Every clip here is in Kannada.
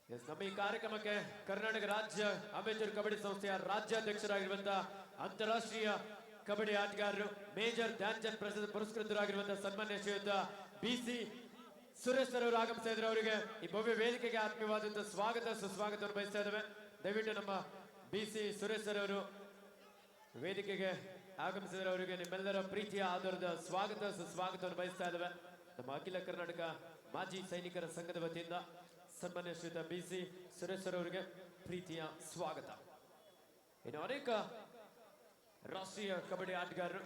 ಎಸ್ ನಮ್ಮ ಈ ಕಾರ್ಯಕ್ರಮಕ್ಕೆ ಕರ್ನಾಟಕ ರಾಜ್ಯ ಅಮೆಚೂರ್ ಕಬಡ್ಡಿ ಸಂಸ್ಥೆಯ ರಾಜ್ಯಾಧ್ಯಕ್ಷರಾಗಿರುವಂತಹ ಅಂತಾರಾಷ್ಟ್ರೀಯ ಕಬಡ್ಡಿ ಆಟಗಾರರು ಮೇಜರ್ ಧ್ಯಾನ್ ಚಂದ್ ಪ್ರಶಸ್ತಿ ಪುರಸ್ಕೃತರಾಗಿರುವಂತಹ ಸನ್ಮಾನ್ಯ ಶ್ರೀಯುತ BC ಸುರೇಶ್ ಸರ್ ಅವರು ಆಗಮಿಸ್ತಾ ಇದ್ದಾರೆ. ಅವರಿಗೆ ಈ ಭವ್ಯ ವೇದಿಕೆಗೆ ಆತ್ಮೀಯವಾದಂತಹ ಸ್ವಾಗತ ಸುಸ್ವಾಗತವನ್ನು ಬಯಸ್ತಾ ಇದ್ದೇವೆ. ದಯವಿಟ್ಟು ನಮ್ಮ BC ಸುರೇಶ್ ಸರ್ ಅವರು ವೇದಿಕೆಗೆ ಆಗಮಿಸಿದರೆ ಅವರಿಗೆ ನಿಮ್ಮೆಲ್ಲರ ಪ್ರೀತಿಯ ಆಧಾರದ ಸ್ವಾಗತ ಸುಸ್ವಾಗತವನ್ನು ಬಯಸ್ತಾ ಇದ್ದೇವೆ. ನಮ್ಮ ಅಖಿಲ ಕರ್ನಾಟಕ ಮಾಜಿ ಸೈನಿಕರ ಸಂಘದ ವತಿಯಿಂದ ಸನ್ಮಾನ್ಯ ಶ್ರೀಯುತ BC ಸುರೇಶ್ ಸರ್ ಅವರಿಗೆ ಪ್ರೀತಿಯ ಸ್ವಾಗತ. ಇನ್ನು ಅನೇಕ ರಾಷ್ಟ್ರೀಯ ಕಬಡ್ಡಿ ಆಟಗಾರರು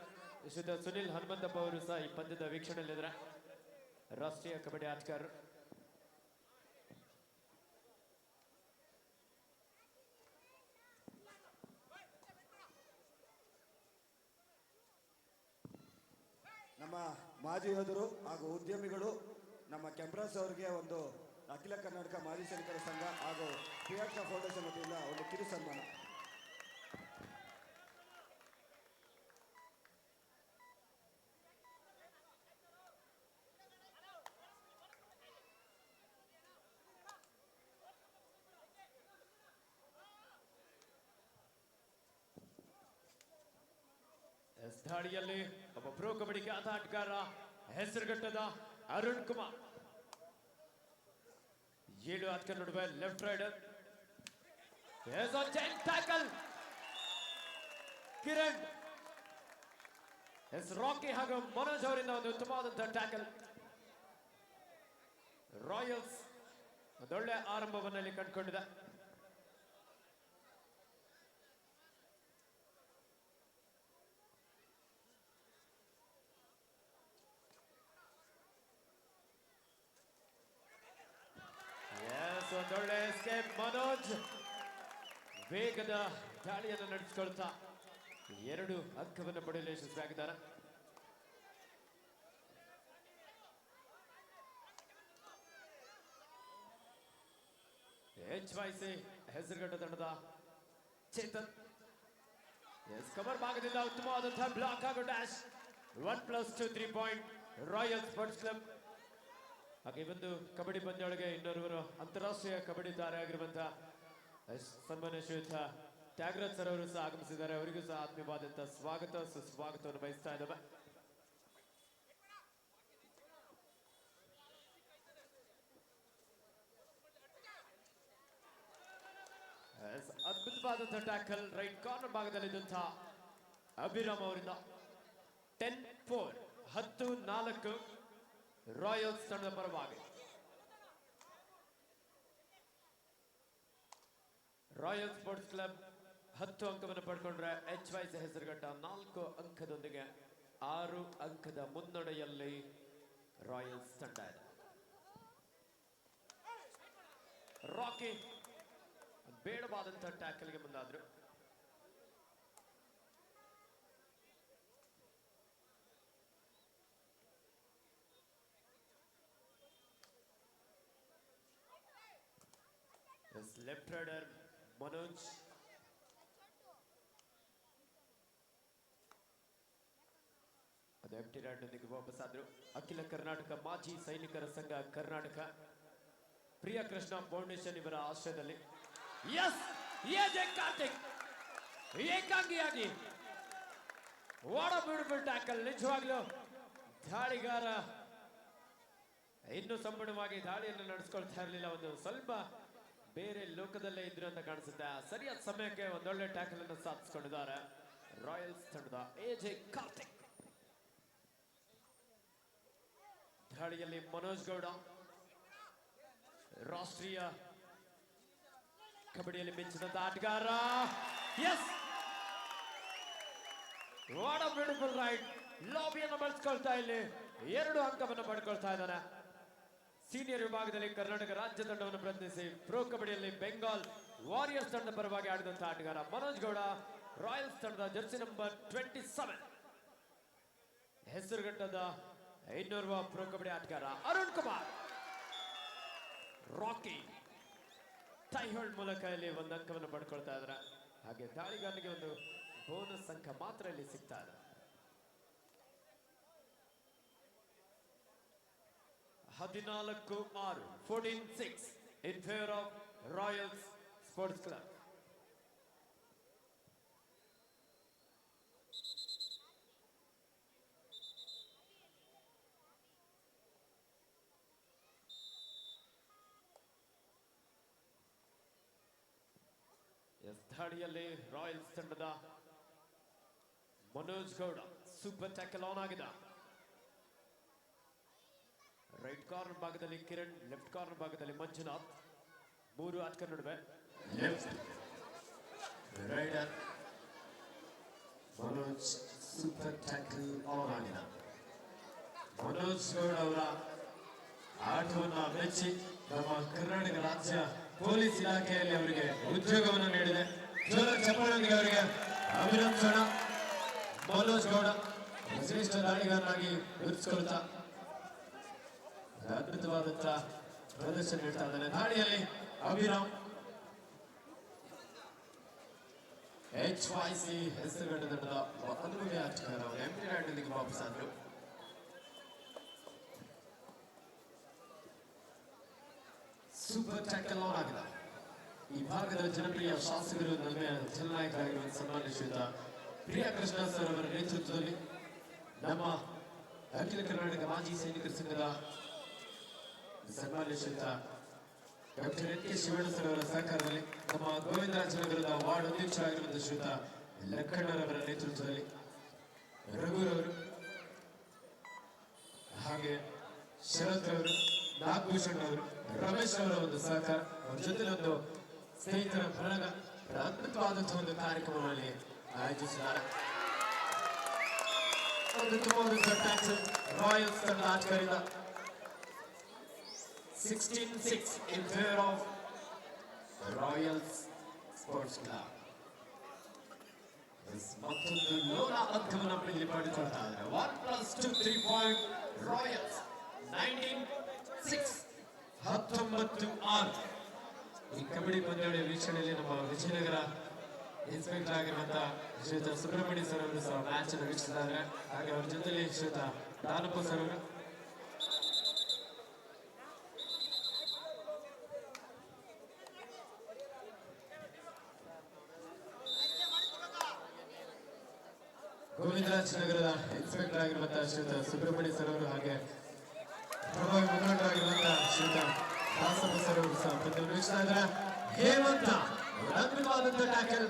ಶ್ರೀಯುತ ಸುನಿಲ್ ಹನುಮಂತಪ್ಪ ಅವರು ಸಹ ಈ ಪಂದ್ಯದ ವೀಕ್ಷಣೆಯಲ್ಲಿದ್ದಾರೆ. ರಾಷ್ಟ್ರೀಯ ಕಬಡ್ಡಿ ಆಟಗಾರರು ನಮ್ಮ ಮಾಜಿ ಯೋಧರು ಹಾಗೂ ಉದ್ಯಮಿಗಳು ನಮ್ಮ ಕೆಂಪ್ರಾಸ್ ಅವರಿಗೆ ಒಂದು ಅಖಿಲ ಕರ್ನಾಟಕ ಮಾಜಿ ಸೈನಿಕರ ಸಂಘ ಹಾಗೂ ಪ್ರಿಯಾಂಕಾ ಫೌಂಡೇಶನ್ ವತಿಯಿಂದ ಒಂದು ಕಿರು ಸನ್ಮಾನ. ದಾಳಿಯಲ್ಲಿ ಒಬ್ಬ ಪ್ರೋ ಕಬಡ್ಡಿ ಖ್ಯಾತ ಆಟಗಾರ ಹೆಸರುಘಟ್ಟದ ಅರುಣ್ ಕುಮಾರ್. 7 ಆಟಗಾರ ನಡುವೆ left raider tackle Kiran Rocky ಹಾಗೂ ಮನೋಜ್ ಅವರಿಂದ ಒಂದು ಉತ್ತಮವಾದಂತಹ ಟ್ಯಾಕಲ್. ರಾಯಲ್ಸ್ ಒಂದೊಳ್ಳೆ ಆರಂಭವನ್ನಲ್ಲಿ ಕಂಡುಕೊಂಡಿದೆ. ಒಂದೊಳ್ಳೆ ಎಸ್ಕೇಪ್. ಮನೋಜ್ ವೇಗದ ದಾಳಿಯನ್ನು ನಡೆಸಿಕೊಳ್ತಾ 2 ಅಂಕವನ್ನು ಪಡೆಯಲು ಯಶಸ್ವಿಯಾಗಿದ್ದಾರೆ. HYC ಹೆಸರುಘಟ್ಟ ತಂಡದ ಚೇತನ್ ಕವರ್ ಭಾಗದಿಂದ ಉತ್ತಮವಾದಂತಹ ಬ್ಲಾಕ್ ಹಾಗೂ dash. 1+2 3 point royal sports club. ಹಾಗೆ ಒಂದು ಕಬಡ್ಡಿ ಪಂದ್ಯೊಳಗೆ ಇನ್ನೋರ್ವರು ಅಂತಾರಾಷ್ಟ್ರೀಯ ಕಬಡ್ಡಿ ತಾರೆಯಾಗಿರುವಂತಹ ಸನ್ಮಾನ್ಯ ಶ್ರೀಯುತ ತ್ಯಾಗರಾಜ್ ಸರ್ ಅವರು ಸಹ ಆಗಮಿಸಿದ್ದಾರೆ. ಅವರಿಗೂ ಸಹ ಆತ್ಮೀಯವಾದಂತಹ ಸ್ವಾಗತ ಸುಸ್ವಾಗತವನ್ನು ಬಯಸ್ತಾ ಇದ್ದೇವೆ. ಅದ್ಭುತವಾದಂತಹ ಟ್ಯಾಕಲ್ ರೈಟ್ ಕಾರ್ನರ್ ಭಾಗದಲ್ಲಿದ್ದಂತಹ ಅಭಿರಾಮ್ ಅವರಿಂದ 10-4 10-4 ರಾಯಲ್ಸ್ ತಂಡದ ಪರವಾಗಿ. ರಾಯಲ್ ಸ್ಪೋರ್ಟ್ಸ್ ಕ್ಲಬ್ 10 ಅಂಕವನ್ನು ಪಡ್ಕೊಂಡ್ರೆ HYC ಹೆಸರುಘಟ್ಟ 4 ಅಂಕದೊಂದಿಗೆ 6 ಅಂಕದ ಮುನ್ನಡೆಯಲ್ಲಿ ರಾಯಲ್ಸ್ ತಂಡ ಇದೆ. ರಾಕಿ ಬೇಡವಾದಂತಹ ಟ್ಯಾಕಲ್ಗೆ ಮುಂದಾದ್ರು. ಲೆಫ್ಟ್ ರೈಡರ್ ಮನೋಜ್ ಅದು ಎಂಟಿ ರೈಡರ್ನೊಂದಿಗೆ ವಾಪಸ್ ಆದ್ರು. ಅಖಿಲ ಕರ್ನಾಟಕ ಮಾಜಿ ಸೈನಿಕರ ಸಂಘ ಕರ್ನಾಟಕ ಪ್ರಿಯ ಕೃಷ್ಣ ಫೌಂಡೇಶನ್ ಇವರ ಆಶ್ರಯದಲ್ಲಿ ಕಾರ್ತಿಕ್ ಏಕಾಂಗಿಯಾಗಿ ವಾಟ್ ಅ ಬ್ಯೂಟಿಫುಲ್ ಟ್ಯಾಕಲ್. ನಿಜವಾಗ್ಲೂ ದಾಳಿಗಾರ ಇನ್ನೂ ಸಂಪೂರ್ಣವಾಗಿ ದಾಳಿಯನ್ನು ನಡೆಸ್ಕೊಳ್ತಾ ಇರಲಿಲ್ಲ. ಒಂದು ಸ್ವಲ್ಪ ಬೇರೆ ಲೋಕದಲ್ಲೇ ಇದ್ರು ಅಂತ ಕಾಣಿಸುತ್ತೆ. ಸರಿಯಾದ ಸಮಯಕ್ಕೆ ಒಂದೊಳ್ಳೆ ಟ್ಯಾಕಲ್ ಅನ್ನು ಸಾಧಿಸಿಕೊಂಡಿದ್ದಾರೆ ರಾಯಲ್ಸ್ ತಂಡದ AJ ಕಾರ್ತಿಕ್. ದಾಳಿಯಲ್ಲಿ ಮನೋಜ್ ಗೌಡ ರಾಷ್ಟ್ರೀಯ ಕಬಡ್ಡಿಯಲ್ಲಿ ಮಿಂಚಿದಂತ ಆಟಗಾರ. What a beautiful raid. ಲಾಬಿಯನ್ನು ಬಳಸ್ಕೊಳ್ತಾ ಇಲ್ಲಿ 2 ಅಂಕವನ್ನು ಪಡ್ಕೊಳ್ತಾ ಇದ್ದಾರೆ. ಸೀನಿಯರ್ ವಿಭಾಗದಲ್ಲಿ ಕರ್ನಾಟಕ ರಾಜ್ಯ ತಂಡವನ್ನು ಪ್ರತಿನಿಧಿಸಿ ಪ್ರೋ ಕಬಡ್ಡಿಯಲ್ಲಿ ಬೆಂಗಾಲ್ ವಾರಿಯರ್ಸ್ ತಂಡದ ಪರವಾಗಿ ಆಡಿದಂತಹ ಆಟಗಾರ ಮನೋಜ್ ಗೌಡ. ರಾಯಲ್ಸ್ ತಂಡದ ಜರ್ಸಿ ನಂಬರ್ 27 ಹೆಸರುಘಟ್ಟದ ಇನ್ನೋರ್ವ ಪ್ರೋ ಕಬಡ್ಡಿ ಆಟಗಾರ ಅರುಣ್ ಕುಮಾರ್. ರಾಕಿ ಟೈ ಹೋಲ್ಡ್ ಮೂಲಕ ಇಲ್ಲಿ 1 ಅಂಕವನ್ನು ಪಡ್ಕೊಳ್ತಾ ಇದ್ದಾರೆ. ಹಾಗೆ ದಾಳಿಗಾರನಿಗೆ ಒಂದು ಬೋನಸ್ ಅಂಕ ಮಾತ್ರ ಇಲ್ಲಿ ಸಿಗ್ತಾ ಇದೆ. 14-6 14-6 in favor of Royals sports club. ದಾಳಿಯಲ್ಲಿ ರಾಯಲ್ಸ್ ತಂಡದ Manoj Gowda super tackle on ಆಗಿದೆ. ರೈಟ್ ಕಾರ್ನರ್ ಭಾಗದಲ್ಲಿ ಕಿರಣ್, ಲೆಫ್ಟ್ ಕಾರ್ನರ್ ಭಾಗದಲ್ಲಿ ಮಂಜುನಾಥ್. 3 ಆಟಗಾರರ ನಡುವೆ left raider Manoj super tackle on ಆಗಿದೆ. ಮನೋಜ್ ಗೌಡ ಅವರ ಆಟವನ್ನು ಮೆಚ್ಚಿ ನಮ್ಮ ಕರ್ನಾಟಕ ರಾಜ್ಯ ಪೊಲೀಸ್ ಇಲಾಖೆಯಲ್ಲಿ ಅವರಿಗೆ ಉದ್ಯೋಗವನ್ನು ನೀಡಿದೆ. ಜೋರ ಚಪ್ಪಾಳೆಯೊಂದಿಗೆ ಅವರಿಗೆ ಅಭಿನಂದಿಸೋಣ. ಮನೋಜ್ ಗೌಡ ಶ್ರೇಷ್ಠ ದಾಳಿಗಾರನಾಗಿ ಗುರುತಿಸಿಕೊಳ್ತಾ ಅದ್ಭುತವಾದಂತಹ ಪ್ರದರ್ಶನ ನೀಡ್ತಾ ಇದ್ದಾನೆ. ದಾಳಿಯಲ್ಲಿ ಅಭಿರಾಮ್ HYC ಹೆಸರುಗಟ್ಟ ತಂಡದ ಅನುಭವಿ ಆಟಗಾರ ಅವರು ಎಂಪಿ ರಾಯ್ಡ್ನೊಂದಿಗೆ ವಾಪಸ್ಸಾದರು. ಸೂಪರ್ ಟ್ಯಾಕಲ್ ಆನ್ ಆಗಿದೆ. ಈ ಭಾಗದ ಜನಪ್ರಿಯ ಶಾಸಕರು ನಮ್ಮ ಜನನಾಯಕರಾಗಿರುವ ಸನ್ಮಾನ್ಯ ಶ್ರೀಯುತ ಪ್ರಿಯಾ ಕೃಷ್ಣ ಸರ್ ಅವರ ನೇತೃತ್ವದಲ್ಲಿ ನಮ್ಮ ಅಖಿಲ ಕರ್ನಾಟಕ ಮಾಜಿ ಸೈನಿಕರ ಸಂಘದ ಸನ್ಮಾನ್ಯ ಶ್ರೀಯುತ doctor N K Shivanna sir ಅವರ ಸಹಕಾರದಲ್ಲಿ ನಮ್ಮ ಗೋವಿಂದರಾಜನಗರದ ವಾರ್ಡ್ ಅಧ್ಯಕ್ಷರಾಗಿರುವಂತಹ ಶ್ರೀಯುತ ಲಕ್ಕಣ್ಣರವರ ನೇತೃತ್ವದಲ್ಲಿ ರಘುರವರು ಹಾಗೆ ಶರತ್ ಅವರು, ನಾಗಭೂಷಣ್ ಅವರು, ರಮೇಶ್ ಅವರ ಒಂದು ಸಹಕಾರ, ಅವರ ಜೊತೆ ಒಂದು ಸ್ನೇಹಿತರ ಬಳಗ ಅದ್ಭುತವಾದಂತಹ ಒಂದು ಕಾರ್ಯಕ್ರಮದಲ್ಲಿ ಆಯೋಜಿಸಿದ್ದಾರೆ. ಒಂದು ರಾಯಲ್ಸ್ ತಂಡ ಆಟಗಾರರಿಂದ 16-6 in favor of Royals sports club. ಮತ್ತೊಂದು ಲೋನ ಅಂಕವನ್ನು ಇಲ್ಲಿ ಪಡೆದುಕೊಳ್ತಾ ಇದ್ದಾರೆ. 1+2 3 ಪಾಯಿಂಟ್ ರಾಯಲ್ಸ್. 19-6 19-6. ಈ ಕಬಡ್ಡಿ ಪಂದ್ಯಾವಳಿಯ ವೀಕ್ಷಣೆಯಲ್ಲಿ ನಮ್ಮ ವಿಜಯನಗರ ಇನ್ಸ್ಪೆಕ್ಟರ್ ಆಗಿರುವಂತಹ ಶ್ರೀಯುತ ಸುಬ್ರಹ್ಮಣ್ಯ ಸರ್ ಅವರು ಸಹ ಮ್ಯಾಚ್ ಅನ್ನು ವೀಕ್ಷಿಸಿದ್ದಾರೆ. ಹಾಗೆ ಅವರ ಜೊತೆಲಿ ಶ್ರೀಯುತ ದಾನಪ್ಪ ಸರ್ ಅವರು, ಗೋವಿಂದರಾಜನಗರದ ಇನ್ಸ್ಪೆಕ್ಟರ್ ಆಗಿರುವಂತಹ ಶ್ರೀಯುತ ಸುಬ್ರಹ್ಮಣ್ಯ ಸರ್ ಅವರು, ಹಾಗೆ ಪ್ರಭಾವಿ ಮುಖಂಡರಾಗಿರುವಂತಹ ಶ್ರೀಯುತ ದಾಸಪ್ಪ ಸರ್ ಅವರು ಸಹ ಪಂದ್ಯ ವೀಕ್ಷಿಸ್ತಾ ಇದ್ದಾರೆ. ಹೇಮಂತ ಅದ್ಭುತವಾದಂತಹ ಟ್ಯಾಕಲ್.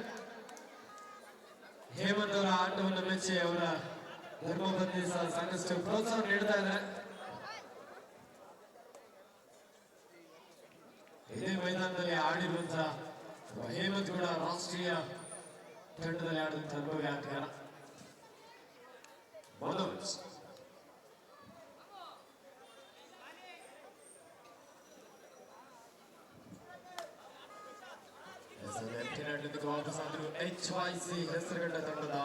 ಹೇಮಂತ್ ಅವರ ಆಟವನ್ನು ಮೆಚ್ಚಿ ಅವರ ಧರ್ಮಪತ್ನಿ ಸಹ ಸಾಕಷ್ಟು ಪ್ರೋತ್ಸಾಹ ನೀಡ್ತಾ ಇದ್ದಾರೆ. ಇದೇ ಮೈದಾನದಲ್ಲಿ ಆಡಿರುವಂತಹ ಹೇಮಂತ್ ಕೂಡ ರಾಷ್ಟ್ರೀಯ ತಂಡದಲ್ಲಿ ಆಡಿದಂತಹ ಅನುಭವಿ ಆಟಗಾರ. ಮನೋಜ್ ವಾಪಸ್ಸಾದ್ರು. HYC ಹೆಸರುಗಟ್ಟ ತಂಡದ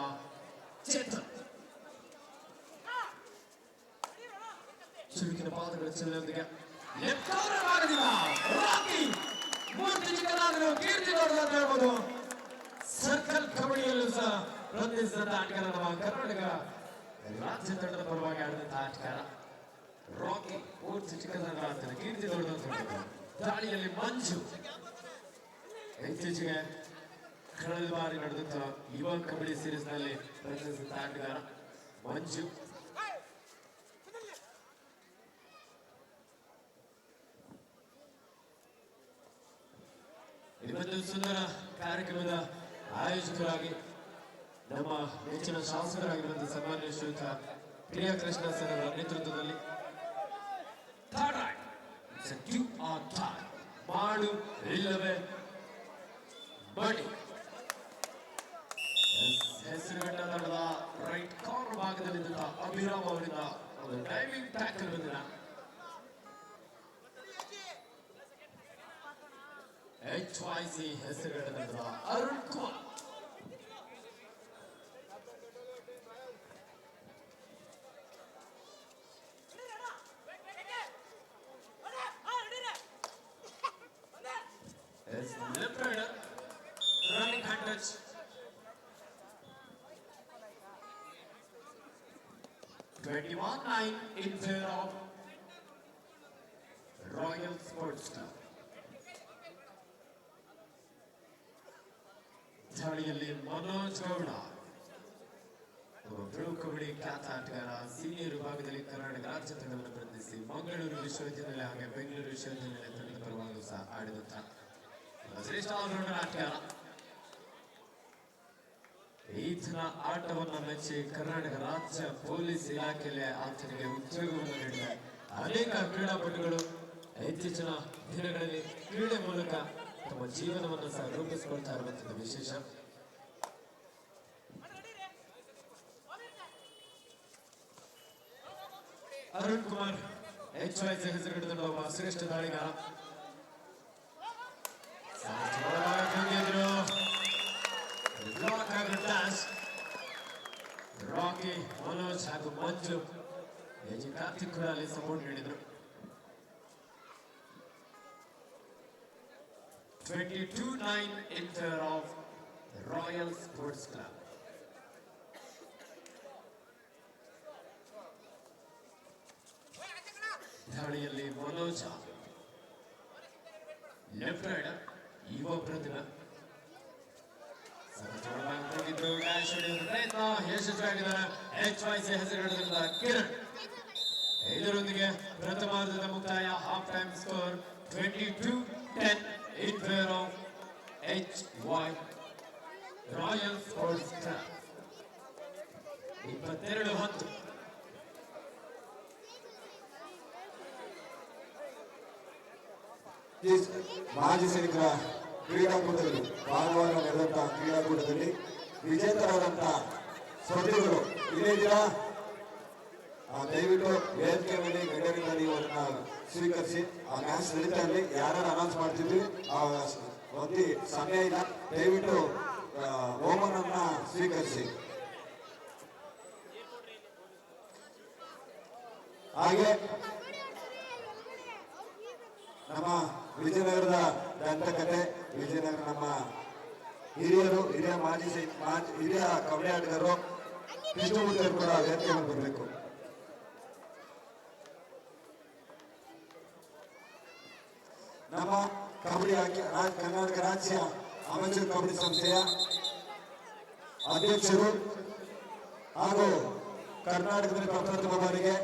ಚೇತನ್ ಚುರುಕಿನ ಪಾದಗಳ ಚಲನೆಯೊಂದಿಗೆ ಲೆಫ್ಟ್ ಕಾರ್ನರ್ ಭಾಗದಿಂದ ರಾಕಿ ಮೂರ್ತಿ ಚಿಕ್ಕದಾದರೂ ಕೀರ್ತಿ ದೊಡ್ಡದಂತ ಹೇಳ್ಬೋದು. ಸರ್ಕಲ್ ಕಬಡ್ಡಿಯಲ್ಲೂ ಸಹ ಪ್ರತಿನಿಧಿಸಿದಂತ ಆಟಗಾರ ನಮ್ಮ ಕರ್ನಾಟಕ ರಾಜ್ಯ ತಂಡದ ಪರವಾಗಿ ಆಡಿದಂತಹ ಆಟಗಾರ ರಾಕಿ. ಮೂರ್ತಿ ಚಿಕ್ಕದಾದರೂ ಆಡ್ತಾನೆ, ಕೀರ್ತಿ ದೊಡ್ಡದಂತ ಹೇಳ್ಬೋದು. ದಾಳಿಯಲ್ಲಿ ಮಂಜು ಇತ್ತೀಚೆಗೆ ಕಳೆದ ಬಾರಿ ನಡೆದಂತಹ ಯುವ ಕಬಡ್ಡಿ ಸೀರೀಸ್ ನಲ್ಲಿ ಪ್ರತಿನಿಧಿಸಿದ ಆಟಗಾರ ಮಂಜು. ಇವತ್ತು ಸುಂದರ ಕಾರ್ಯಕ್ರಮದ ಆಯೋಜಕರಾಗಿ ನಮ್ಮ ನೆಚ್ಚಿನ ಶಾಸಕರಾಗಿರುವಂತಹ ಸನ್ಮಾನ್ಯ ಶ್ರೀಯುತ ಪ್ರಿಯಾ ಕೃಷ್ಣ ಸರ್ ಅವರ ನೇತೃತ್ವದಲ್ಲಿ ಮಾಡು ಇಲ್ಲವೇ ಬಡಿ ಹೆಸರುಗಟ್ಟ ತಂಡದ ರೈಟ್ ಕಾರ್ನರ್ ಭಾಗದಲ್ಲಿದ್ದ ಅಭಿರಾಮ್ ಅವರಿಂದ ಒಂದು ಡೈವಿಂಗ್ ಟ್ಯಾಕಲ್ ಬಂದಿದೆ. HYC ಹೆಸರುಗಟ್ಟ ತಂಡದ Arun Kumar left rider running hand touch. 21-9 in favor of Royal Sports Club. ದಾಳಿಯಲ್ಲಿ ಮನೋಜ್ ಗೌಡ ಪ್ರೊ ಕಬಡ್ಡಿ ಖ್ಯಾತ ಆಟಗಾರ ಸೀನಿಯರ್ ವಿಭಾಗದಲ್ಲಿ ಕರ್ನಾಟಕ ರಾಜ್ಯ ತಂಡವನ್ನು ಪ್ರತಿನಿಧಿಸಿ ಮಂಗಳೂರು ವಿಶ್ವವಿದ್ಯಾನಿಲಯ ಹಾಗೆ ಬೆಂಗಳೂರು ವಿಶ್ವವಿದ್ಯಾನಿಲಯ ತಂಡದ ಪರವಾಗಿ ಸಹ ಆಡಿದಂತ ಶ್ರೇಷ್ಠ ಆಲ್ರೌಂಡರ್ ಆಟಗಾರ. ಈತನ ಆಟವನ್ನು ಮೆಚ್ಚಿ ಕರ್ನಾಟಕ ರಾಜ್ಯ ಪೊಲೀಸ್ ಇಲಾಖೆಯಲ್ಲಿ ಆತನಿಗೆ ಉದ್ಯೋಗವನ್ನು ನೀಡಿದ ಅನೇಕ ಕ್ರೀಡಾಪಟುಗಳು ಇತ್ತೀಚಿನ ದಿನಗಳಲ್ಲಿ ಕ್ರೀಡೆ ಮೂಲಕ ತಮ್ಮ ಜೀವನವನ್ನು ಸಹ ರೂಪಿಸಿಕೊಳ್ತಾ ಇರುವಂತದ್ದು ವಿಶೇಷ. ಅರುಣ್ ಕುಮಾರ್ HYZ ಹೆಸರುಗಡೆದ ಒಬ್ಬ ಶ್ರೇಷ್ಠ ದಾಳಿಗಾರ. ರಾಕಿ, ಮನೋಜ್ ಹಾಗೂ ಮಂಜು ಕಾರ್ತಿಕ್ ಕೂಡ ಅಲ್ಲಿ ಸಪೋರ್ಟ್ ನೀಡಿದ್ರು. 22-9 in favor of Royal Sports Club. ದಾಳಿಯಲ್ಲಿ ಮನೋಜ ಲೆಫ್ಟ್ ರೈಡರ್ ಯುವ ಪ್ರತಿಭಾ ಪ್ರಯತ್ನ ಯಶಸ್ವಿಯಾಗಿದ್ದಾರೆ. HYZ ಹೆಸರುಗಳಿಂದ ಕಿರಣ್. ಇದರೊಂದಿಗೆ ಪ್ರಥಮಾರ್ಧದ ಮುಕ್ತಾಯ. Half time score 22-10 in favor of HY Royal Sports Club. 22-10. ಮಾಜಿ ಸೈನಿಕರ ಕ್ರೀಡಾಕೂಟದಲ್ಲಿ ಭಾನುವಾರ ನಡೆದಂತಹ ಕ್ರೀಡಾಕೂಟದಲ್ಲಿ ವಿಜೇತರಾದಂತಹ ಸ್ಪರ್ಧಿಗಳು ಇಲ್ಲೇ ಇದ್ದೀರಾ? ದಯವಿಟ್ಟು ವೇದಿಕೆ ಮೇಲೆ ಗಣ್ಯರಿಂದ ನೀವು ಅದನ್ನ ಸ್ವೀಕರಿಸಿ ಆ ಮ್ಯಾಚ್ ನಡೀತಾ ಇರಲಿ. ಯಾರು ಅನೌನ್ಸ್ ಮಾಡ್ತಿದ್ವಿ ಒತ್ತಿ ಸಮಯ ಇಲ್ಲ. ದಯವಿಟ್ಟು ಬಹುಮಾನ ಸ್ವೀಕರಿಸಿ. ಹಾಗೆ ನಮ್ಮ ವಿಜಯನಗರದ ದಂತಕತೆ, ವಿಜಯನಗರ ನಮ್ಮ ಹಿರಿಯರು, ಹಿರಿಯ ಕಬಡ್ಡಿ ಆಟಗಾರರು ಕೃಷ್ಣಮೂರ್ತಿ ಕೂಡ ವೇದಿಕೆ ಬರಬೇಕು. ನಮ್ಮ ಕಬಡ್ಡಿ ಕರ್ನಾಟಕ ರಾಜ್ಯ ಅಮೆಚೂರ್ ಕಬಡ್ಡಿ ಸಂಸ್ಥೆಯ ಅಧ್ಯಕ್ಷರು ಹಾಗೂ ಕರ್ನಾಟಕದಲ್ಲಿ ಪ್ರಪ್ರಥಮ ಬಾರಿಗೆ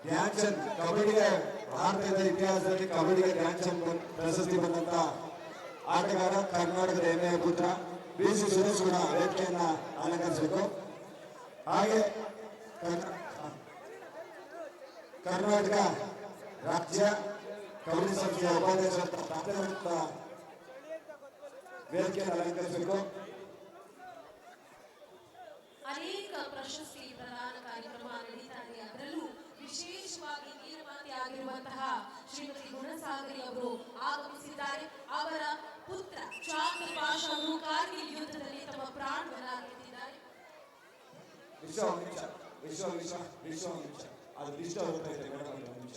ಧ್ಯಾನ್ ಚಂದ್ ಕಬಡ್ಡಿಗೆ ಭಾರತದ ಇತಿಹಾಸದಲ್ಲಿ ಕಬಡ್ಡಿಗೆ ಧ್ಯಾನ್ ಚಂದ್ ಪ್ರಶಸ್ತಿ ಬಂದಂತ ಆಟಗಾರ, ಕರ್ನಾಟಕದ ಹೆಮ್ಮೆಯ ಪುತ್ರ BC ಸುರೇಶ್ ಕೂಡ ವೇದಿಕೆಯನ್ನ ಅಲಂಕರಿಸಬೇಕು. ಹಾಗೆ ಕರ್ನಾಟಕ ರಾಜ್ಯ ಕಬಡ್ಡಿ ಸಂಸ್ಥೆಯ ಉಪಾಧ್ಯಕ್ಷ ವೇದಿಕೆಯನ್ನು ಅಲಂಕರಿಸಬೇಕು. ಅನೇಕ ಪ್ರಶಸ್ತಿ ಪ್ರದಾನ ಕಾರ್ಯಕ್ರಮ ನಡೀತಾ ಇದೆ. ಅದರಲ್ಲೂ ವಿಶೇಷವಾಗಿ ವೀರಮಾತೆ ಆಗಿರುವಂತಹ ಶ್ರೀಮತಿ ಗುಣಸಾಗರಿ ಅವರು ಆಗಮಿಸಿದ್ದಾರೆ. ಅವರ ಪುತ್ರ ಚಾಂದ್ ಪಾಷ ಅವರು ಕಾರ್ಗಿಲ್ ಯುದ್ಧದಲ್ಲಿ ತಮ್ಮ ಪ್ರಾಣವನ್ನ ಅರ್ಪಿಸಿದ್ದಾರೆ. ಅದು ಇಷ್ಟ ಹೋಗ್ತಾ ಇದೆ ಮೇಡಮ್. ನಿಮಿಷ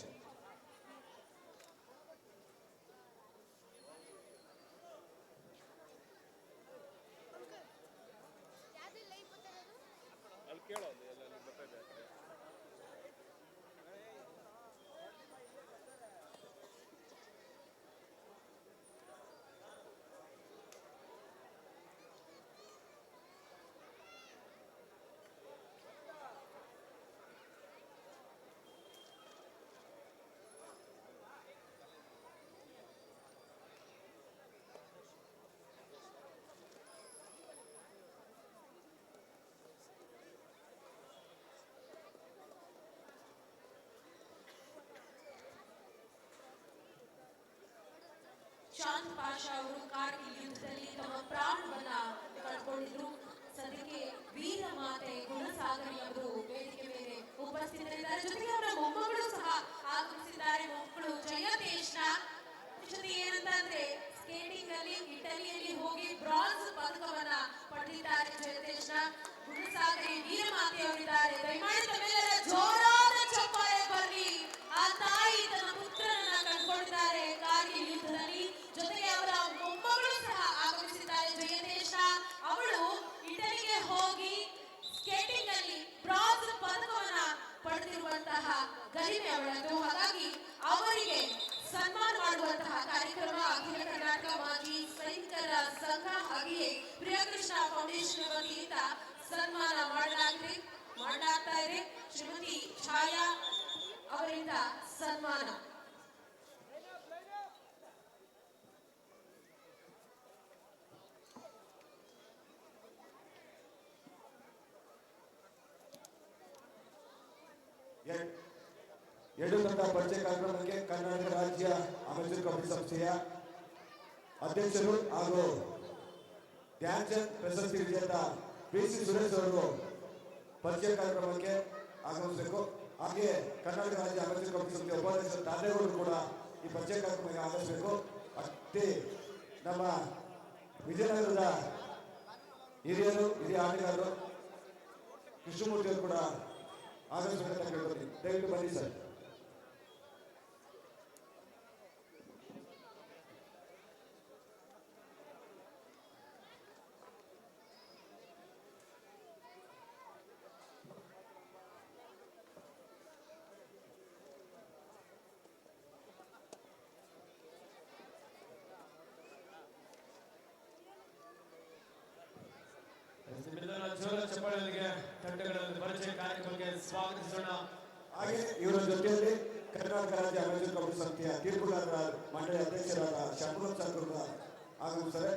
ಚಾಂದ್ ಪಾಷ ಅವರು ಕಾರ್ಗಿಲ್ ಯುದ್ಧದಲ್ಲಿ ತಮ್ಮ ಪ್ರಾಣವನ್ನ ಕಳ್ಕೊಂಡಿದ್ರು. ಸದ್ಯಕ್ಕೆ ವೀರಮಾತೆ ಗುಣಸಾಗರಿ ಅವರು ವೇದಿಕೆ ಮೇಲೆ ಉಪಸ್ಥಿತರಿದ್ದಾರೆ. ಜೊತೆಗೆ ಅವರ ಮೊಮ್ಮಗಳು ಸಹ ಆಗಮಿಸಿದ್ದಾರೆ. ಮಕ್ಕಳು ಜಯತೇಶ್ನ ಜೊತೆ ಏನಂತಂದ್ರೆ ಸ್ಕೇಟಿಂಗ್ ಅಲ್ಲಿ ಇಟಲಿಯಲ್ಲಿ ಹೋಗಿ ಬ್ರಾನ್ಸ್ ಪದಕವನ್ನ ಪಡೆದಿದ್ದಾರೆ. ಜಯತೇಶ್ನ ಗುಣಸಾಗರಿ ವೀರಮಾತೆ ಅವರಿದ್ದಾರೆ. ದಯಮಾಡಿ ತಮ್ಮೆಲ್ಲರ ಜೋರಾದ ಚಪ್ಪಾಳೆ ಬರಲಿ. ಆ ತಾಯಿ ತನ್ನ ಪುತ್ರನನ್ನ ಕಳ್ಕೊಂಡಿದ್ದಾರೆ ಕಾರ್ಗಿಲ್ ಯುದ್ಧದಲ್ಲಿ. ಜೊತೆಗೆ ಅವರ ಮೊಮ್ಮಗಳು ಸಹ ಆಗಮಿಸಿದ್ದಾರೆ. ಜಯತೇಶ ಅವಳು ಇಟಲಿಗೆ ಹೋಗಿ ಸ್ಕೇಟಿಂಗ್ ಅಲ್ಲಿ ಬ್ರಾನ್ಸ್ ಪದಕವನ್ನ ಪಡೆದಿರುವಂತಹ ಗರಿಮೆ ಅವಳದು. ಹಾಗಾಗಿ ಅವರಿಗೆ ಸನ್ಮಾನ ಮಾಡುವಂತಹ ಕಾರ್ಯಕ್ರಮ ಅಖಿಲ ಕರ್ನಾಟಕ ಮಾಜಿ ಸೈನಿಕರ ಸಂಘ ಹಾಗೆಯೇ ಪ್ರಿಯಕೃಷ್ಣ ಫೌಂಡೇಶನ್ ವತಿಯಿಂದ ಸನ್ಮಾನ ಮಾಡಲಾಗ್ತಾ ಇದೆ. ಶ್ರೀಮತಿ ಛಾಯಾ ಅವರಿಂದ ಸನ್ಮಾನ. ಯಡುತಂಡ ಪರಿಚಯ ಕಾರ್ಯಕ್ರಮಕ್ಕೆ ಕರ್ನಾಟಕ ರಾಜ್ಯ ಅಮೆಚೂರ್ ಕಬಡ್ಡಿ ಸಂಸ್ಥೆಯ ಅಧ್ಯಕ್ಷರು ಹಾಗೂ ಧ್ಯಾನ್ ಚಂದ್ ಪ್ರಶಸ್ತಿ ವಿಜೇತ BC ಸುರೇಶ್ ಅವರು ಪರಿಚಯ ಕಾರ್ಯಕ್ರಮಕ್ಕೆ ಆಗಮಿಸಬೇಕು. ಹಾಗೆ ಕರ್ನಾಟಕ ರಾಜ್ಯ ಅಮೆಚೂರ್ ಕಬಡ್ಡಿ ಸಂಸ್ಥೆಯ ಉಪಾಧ್ಯಕ್ಷರು ತಾಂಡೇಗೌಡರು ಕೂಡ ಈ ಪರಿಚಯ ಕಾರ್ಯಕ್ರಮಕ್ಕೆ ಆಗಮಿಸಬೇಕು. ಅಷ್ಟೇ ನಮ್ಮ ವಿಜಯನಗರದ ಹಿರಿಯ ಆಟಗಾರರು ಕೃಷ್ಣಮೂರ್ತಿ ಅವರು ಕೂಡ ಆಗಮಿಸಬೇಕಂತ ಕೇಳ್ಕೊತೀನಿ. ದಯವಿಟ್ಟು ಬನ್ನಿ ಸರ್. ಚಪ್ಪಾಳೆಗೆ ತಂಡಗಳಲ್ಲಿ ಪರಿಚಯ ಕಾರ್ಯಕ್ರಮಕ್ಕೆ ಸ್ವಾಗತಿಸೋಣ. ಹಾಗೆ ಇವರ ಜೊತೆಯಲ್ಲಿ ಕರ್ನಾಟಕ ರಾಜ್ಯ ಅಮೆಚೂರ್ ಕಬಡ್ಡಿ ಸಂಸ್ಥೆಯ ತೀರ್ಪುಗಾರರ ಮಂಡಳಿ ಅಧ್ಯಕ್ಷರಾದ ಶಂಕರ್ ಚಂದ್ರ ಆಗಮಿಸ್ತಾರೆ.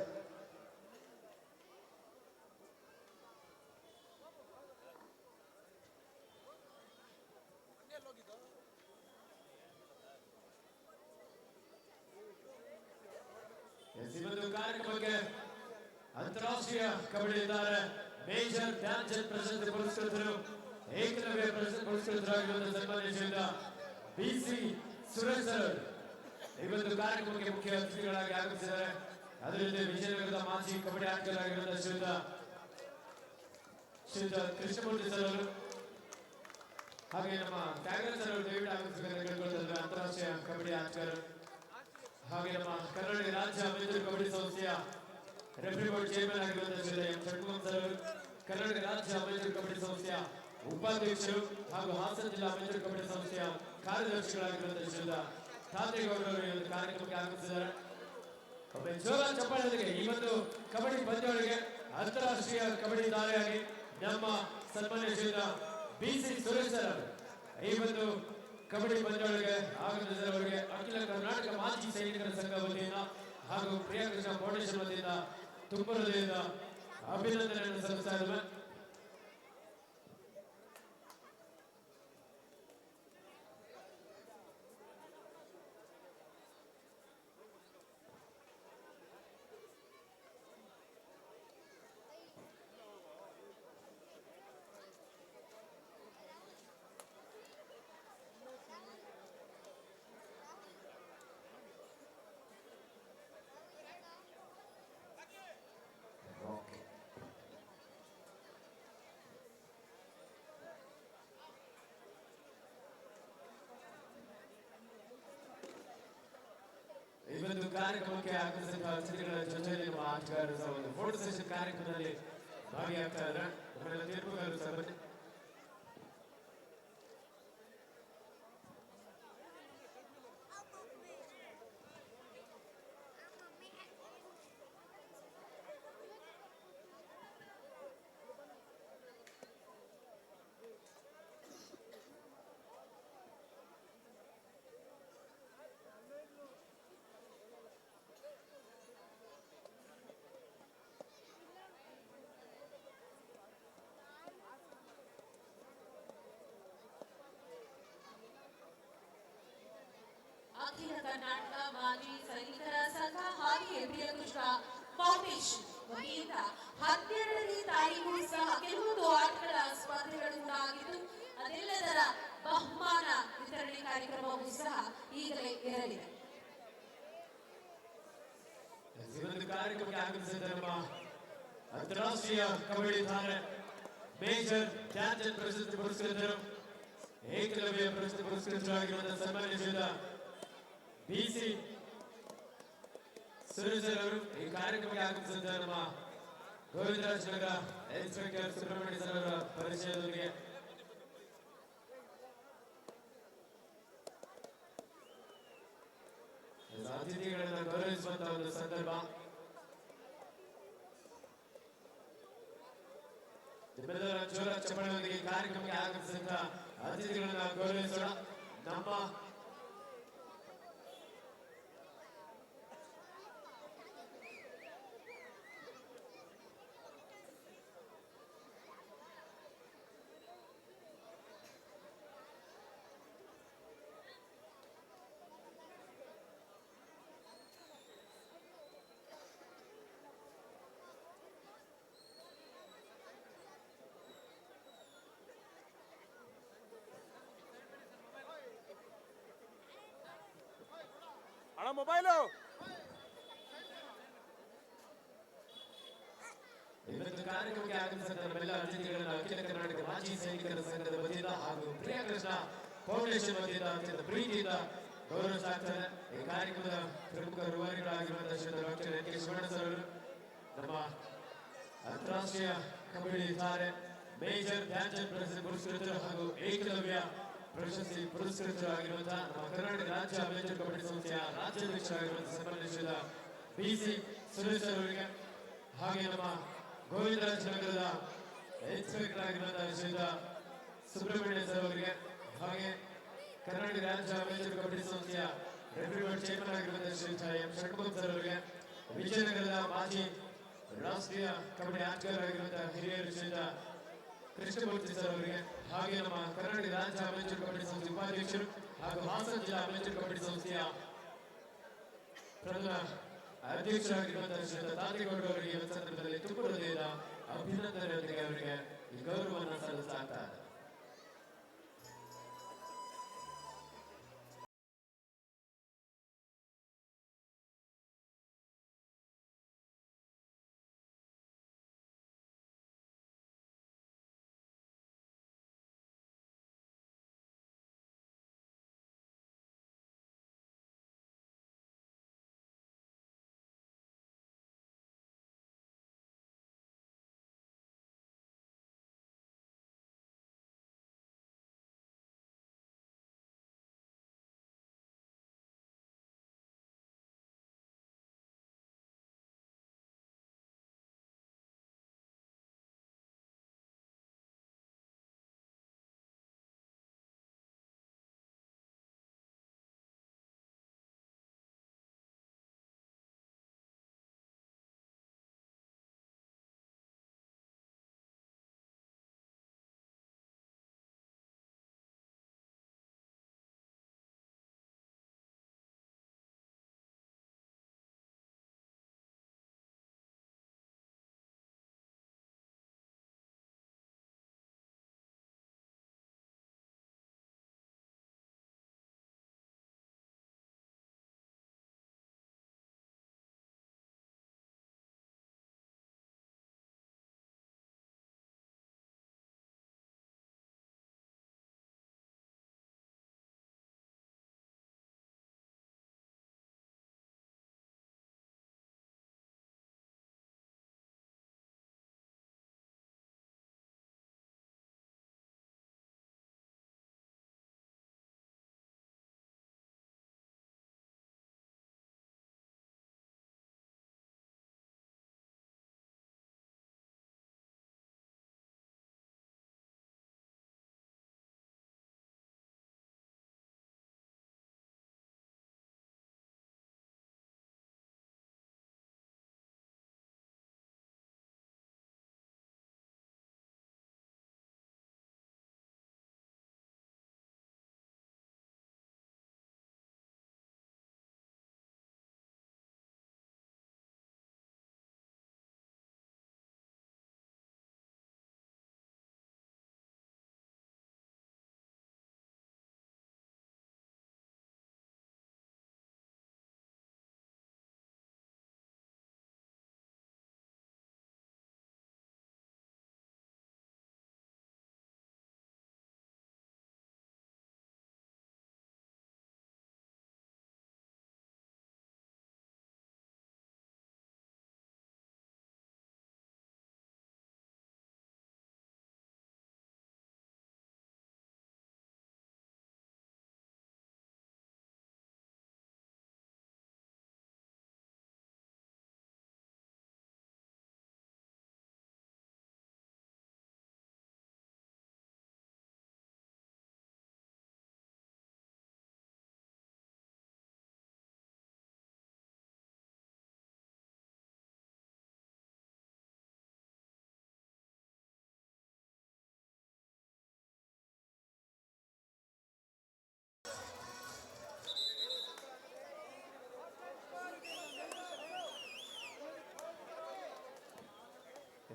ಕಾರ್ಯಕ್ರಮಕ್ಕೆ ಅಂತಾರಾಷ್ಟ್ರೀಯ ಕಬಡ್ಡಿ ತಾರೆ ಮೇಜರ್ ಧ್ಯಾನ್ ಚಂದ್ ಪ್ರಶಸ್ತಿ ಪುರಸ್ಕೃತರು ಏಕಲವ್ಯ ಪ್ರಶಸ್ತಿ ಪುರಸ್ಕೃತರಾಗಿರುವಂತಹ ಸನ್ಮಾನ್ಯ ಶ್ರೀಯುತ BC ಸುರೇಶ್ ಸರ್ ಈ ಒಂದು ಕಾರ್ಯಕ್ರಮಕ್ಕೆ ಮುಖ್ಯ ಅತಿಥಿಗಳಾಗಿ ಆಗಮಿಸಿದ್ದಾರೆ. ಅದರಿಂದ ವಿಜಯನಗರದ ಮಾಜಿ ಕಬಡ್ಡಿ ಆಟಗಾರರಾಗಿರುವಂತಹ ಶ್ರೀಯುತ ಕೃಷ್ಣಮೂರ್ತಿ ಸರ್ ಅವರು ಹಾಗೆ ನಮ್ಮ ತ್ಯಾಗರಾಜ್ ಸರ್ ಅವರು ದಯವಿಟ್ಟು ಆಗಮಿಸಬೇಕಂತ ಕೇಳ್ಕೊಳ್ತಾರೆ. ಅಂತಾರಾಷ್ಟ್ರೀಯ ಕಬಡ್ಡಿ ಆಟಗಾರರು ಹಾಗೆ ನಮ್ಮ ಕರ್ನಾಟಕ ರಾಜ್ಯ ಅಮೆಚೂರ್ ಕಬಡ್ಡಿ ಸಂಸ್ಥೆಯ ರೆಫ್ರಿ ಬೋರ್ಡ್ ಚೇರ್ಮನ್ ಆಗಿರುವಂತಹ ಶ್ರೀ ಎಂ ಷಣ್ಮುಖಂ ಸರ್ ಅವರು, ಕರ್ನಾಟಕ ರಾಜ್ಯ ಅಮೆಚೂರ್ ಕಬಡ್ಡಿ ಸಂಸ್ಥೆಯ ಉಪಾಧ್ಯಕ್ಷರು ಹಾಗೂ ಹಾಸನ ಜಿಲ್ಲಾ ಅಮೆಚೂರ್ ಕಬಡ್ಡಿ ಸಂಸ್ಥೆಯ ಕಾರ್ಯದರ್ಶಿಗಳಾಗಿರುವಂತಹ ಶ್ರೀ ತಾಂತ್ರಿಗೌಡರು ಈ ಒಂದು ಕಾರ್ಯಕ್ರಮಕ್ಕೆ ಆಗಮಿಸಿದ್ದಾರೆ. ಜೋರ ಚಪ್ಪಾಳೆಗೆ ಈ ಒಂದು ಕಬಡ್ಡಿ ಪಂದ್ಯಾವಳಿಗೆ ಅಂತಾರಾಷ್ಟ್ರೀಯ ಕಬಡ್ಡಿ ತಾರೆಯಾಗಿ ನಮ್ಮ ಸನ್ಮಾನ್ಯ ಶ್ರೀಯುತ BC ಸುರೇಶ್ ಸರ್ ಅವರು ಈ ಒಂದು ಕಬಡ್ಡಿ ಪಂದ್ಯಾವಳಿಗೆ ಆಗಮಿಸಿದವರಿಗೆ ಅಖಿಲ ಕರ್ನಾಟಕ ಮಾಜಿ ಸೈನಿಕರ ಸಂಘ ವತಿಯಿಂದ ಹಾಗೂ ಪ್ರಿಯಕೃಷ್ಣ ಫೌಂಡೇಶನ್ ವತಿಯಿಂದ ತುಂಬ ಹೃದಯದಿಂದ ಅಭಿನಂದನೆಯನ್ನು ಸಲ್ಲಿಸ್ತಾ ಇದ್ದೇವೆ. ಈ ಒಂದು ಕಾರ್ಯಕ್ರಮಕ್ಕೆ ಆಗಮಿಸಿದ ಅತಿಥಿಗಳ ಜೊತೆಯಲ್ಲಿ ನಮ್ಮ ಆಟಗಾರರು ಸಹ ಒಂದು ಫೋಟೋ ಸೆಷನ್ ಕಾರ್ಯಕ್ರಮದಲ್ಲಿ ಭಾಗಿಯಾಗ್ತಾ ಇದ್ದಾರೆ. ನಮ್ಮೆಲ್ಲ ತೀರ್ಪುಗಾರರು ಸಹ ಬನ್ನಿ. ಅಖಿಲ ಕರ್ನಾಟಕ ಮಾಜಿ ಸೈನಿಕರ ಸಂಘ ಹಾಗೆಯೇ ಪ್ರಿಯಕೃಷ್ಣ ಫೌಂಡೇಶನ್ ವತಿಯಿಂದ 12ನೇ ತಾರೀಕು ಸಹ ಕೆಲವೊಂದು ಆಟಗಳ ಸ್ಪರ್ಧೆಗಳು ಕೂಡ ಆಗಿದ್ದು ಅದೆಲ್ಲದರ ಬಹುಮಾನ ವಿತರಣೆ ಕಾರ್ಯಕ್ರಮವೂ ಸಹ ಈಗಲೇ ಇರಲಿದೆ. ಈ ಒಂದು ಕಾರ್ಯಕ್ರಮಕ್ಕೆ ಆಗಮಿಸಿದ ನಮ್ಮ ಅಂತಾರಾಷ್ಟ್ರೀಯ ಕಬಡ್ಡಿ ತಾರೆ ಮೇಜರ್ ಧ್ಯಾನ್ ಚಂದ್ ಪ್ರಶಸ್ತಿ ಪುರಸ್ಕೃತರು ಏಕಲವ್ಯ ಪ್ರಶಸ್ತಿ ಪುರಸ್ಕೃತರಾಗಿರುವಂತಹ ಸನ್ಮಾನ್ಯ ಶ್ರೀಯುತ BC ಸುರೇಶ್ ಅವರು ಈ ಕಾರ್ಯಕ್ರಮಕ್ಕೆ ಆಗಮಿಸಿದ ನಮ್ಮ ಗೋವಿಂದರಾಜ್ ನಗರ ಇನ್ಸ್ಪೆಕ್ಟರ್ ಸುಬ್ರಹ್ಮಣ್ಯ ಸರ್ ಅವರ ಪರಿಚಯದೊಂದಿಗೆ ಅತಿಥಿಗಳನ್ನ ಗೌರವಿಸುವಂತಹ ಒಂದು ಸಂದರ್ಭ. ನಿಮ್ಮೆಲ್ಲರ ಜೋರ ಚಪ್ಪಳದೊಂದಿಗೆ ಕಾರ್ಯಕ್ರಮಕ್ಕೆ ಆಗಮಿಸಿದಂತ ಅತಿಥಿಗಳನ್ನ ಗೌರವಿಸೋಣ. ನಮ್ಮ ಅಣ್ಣ ಮೊಬೈಲು ಇವತ್ತು ಕಾರ್ಯಕ್ರಮಕ್ಕೆ ಆಗಮಿಸಿದ ನಮ್ಮೆಲ್ಲ ಅತಿಥಿಗಳನ್ನ ಅಖಿಲ ಕರ್ನಾಟಕ ಮಾಜಿ ಸೈನಿಕರ ಸಂಘದ ವತಿಯಿಂದ ಹಾಗೂ ಪ್ರಿಯಕೃಷ್ಣ ಫೌಂಡೇಶನ್ ವತಿಯಿಂದ ಅತ್ಯಂತ ಪ್ರೀತಿಯಿಂದ ಗೌರವಿಸಲಾಗ್ತದೆ. ಈ ಕಾರ್ಯಕ್ರಮದ ಪ್ರಮುಖ ರೂವಾರಿಗಳಾಗಿರುವಂತಹ Shri doctor N K Shivanna sir ಅವರು, ನಮ್ಮ ಅಂತಾರಾಷ್ಟ್ರೀಯ ಕಬಡ್ಡಿ ತಾರೆ ಮೇಜರ್ ಧ್ಯಾನ್ಚಂದ್ ಪ್ರಶಸ್ತಿ ಪುರಸ್ಕೃತರು ಹಾಗೂ ಏಕಲವ್ಯ ಪ್ರಶಸ್ತಿ ಪುರಸ್ಕೃತರಾಗಿರುವಂತಹ ನಮ್ಮ ಕರ್ನಾಟಕ ರಾಜ್ಯ ಮೇಜರ್ ಕಬಡ್ಡಿ ಸಂಸ್ಥೆಯ ರಾಜ್ಯಾಧ್ಯಕ್ಷರಾಗಿರುವಂತಹ ಸನ್ಮಾನ್ಯ ಶ್ರೀ BC ಸುರೇಶ್ ಅವರಿಗೆ, ಹಾಗೆ ನಮ್ಮ ಗೋವಿಂದರಾಜ ನಗರದ ಇನ್ಸ್ಪೆಕ್ಟರ್ ಆಗಿರುವಂತಹ ಶ್ರೀ ಸುಬ್ರಹ್ಮಣ್ಯ ಸರ್ ಅವರಿಗೆ, ಹಾಗೆ ಕರ್ನಾಟಕ ರಾಜ್ಯ ಮೇಜರ್ ಕಬಡ್ಡಿ ಸಂಸ್ಥೆಯ ರೆಫ್ರಿ ಬೋರ್ಡ್ ಚೇರ್ಮನ್ ಆಗಿರುವಂತಹ ಶ್ರೀ ಎಂ ಷಣ್ಮುಖಂ ಸರ್ ಅವರಿಗೆ, ವಿಜಯನಗರದ ಮಾಜಿ ರಾಷ್ಟ್ರೀಯ ಕಬಡ್ಡಿ ಆಟಗಾರರಾಗಿರುವಂತಹ ಹಿರಿಯರು ಶ್ರೀ ಕೃಷ್ಣಮೂರ್ತಿ ಸರ್ ಅವರಿಗೆ, ಹಾಗೆ ನಮ್ಮ ಕರ್ನಾಟಕ ರಾಜ್ಯ ಮೇಜರ್ ಕಬಡ್ಡಿ ಸಂಸ್ಥೆ ಉಪಾಧ್ಯಕ್ಷರು ಹಾಗೂ ಹಾಸನ ಜಿಲ್ಲಾ ಮೇಜರ್ ಕಬಡ್ಡಿ ಸಂಸ್ಥೆಯ ಪ್ರಧಾನ ಅಧ್ಯಕ್ಷರಾಗಿರುವಂತಹ ಶ್ರೀ ತಾತಿಗೌಡ ಅವರಿಗೆ ಈ ಸಂದರ್ಭದಲ್ಲಿ ತುಂಬ ಹೃದಯದ ಅಭಿನಂದನೆಯೊಂದಿಗೆ ಅವರಿಗೆ ಈ ಗೌರವವನ್ನು ಸಲ್ಲಿಸಲಾಗ್ತಾ ಇದೆ.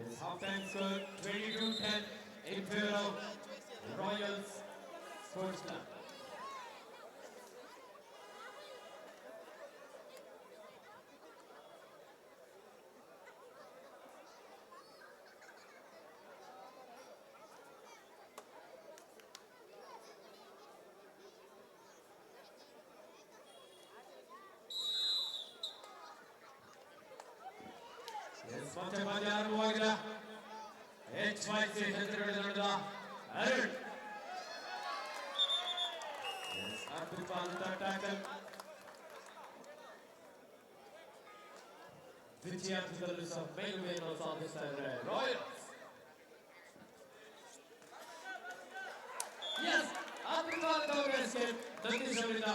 His halftime score 22-10 in favor of Royals Sports Club. ಮತ್ತೆ ಪಂದ್ಯ ಆರಂಭವಾಗಿದೆ. HYC ಹೆಸರುಗಡೆ ನಡೆದ ಅರುಣ್ ಅದ್ಭುತವಾದಂತ ಟ್ಯಾಕಲ್. ದ್ವಿತೀಯಾರ್ಧದಲ್ಲೂ ಸಹ ಮೇಲುಗೈಯನ್ನು ಸಾಧಿಸ್ತಾ ಇದ್ದಾರೆ ರಾಯಲ್ಸ್. ಅದ್ಭುತವಾದ ಎಸ್ಕೇಪ್ ನಂದೀಶ್ ಅವರಿಂದ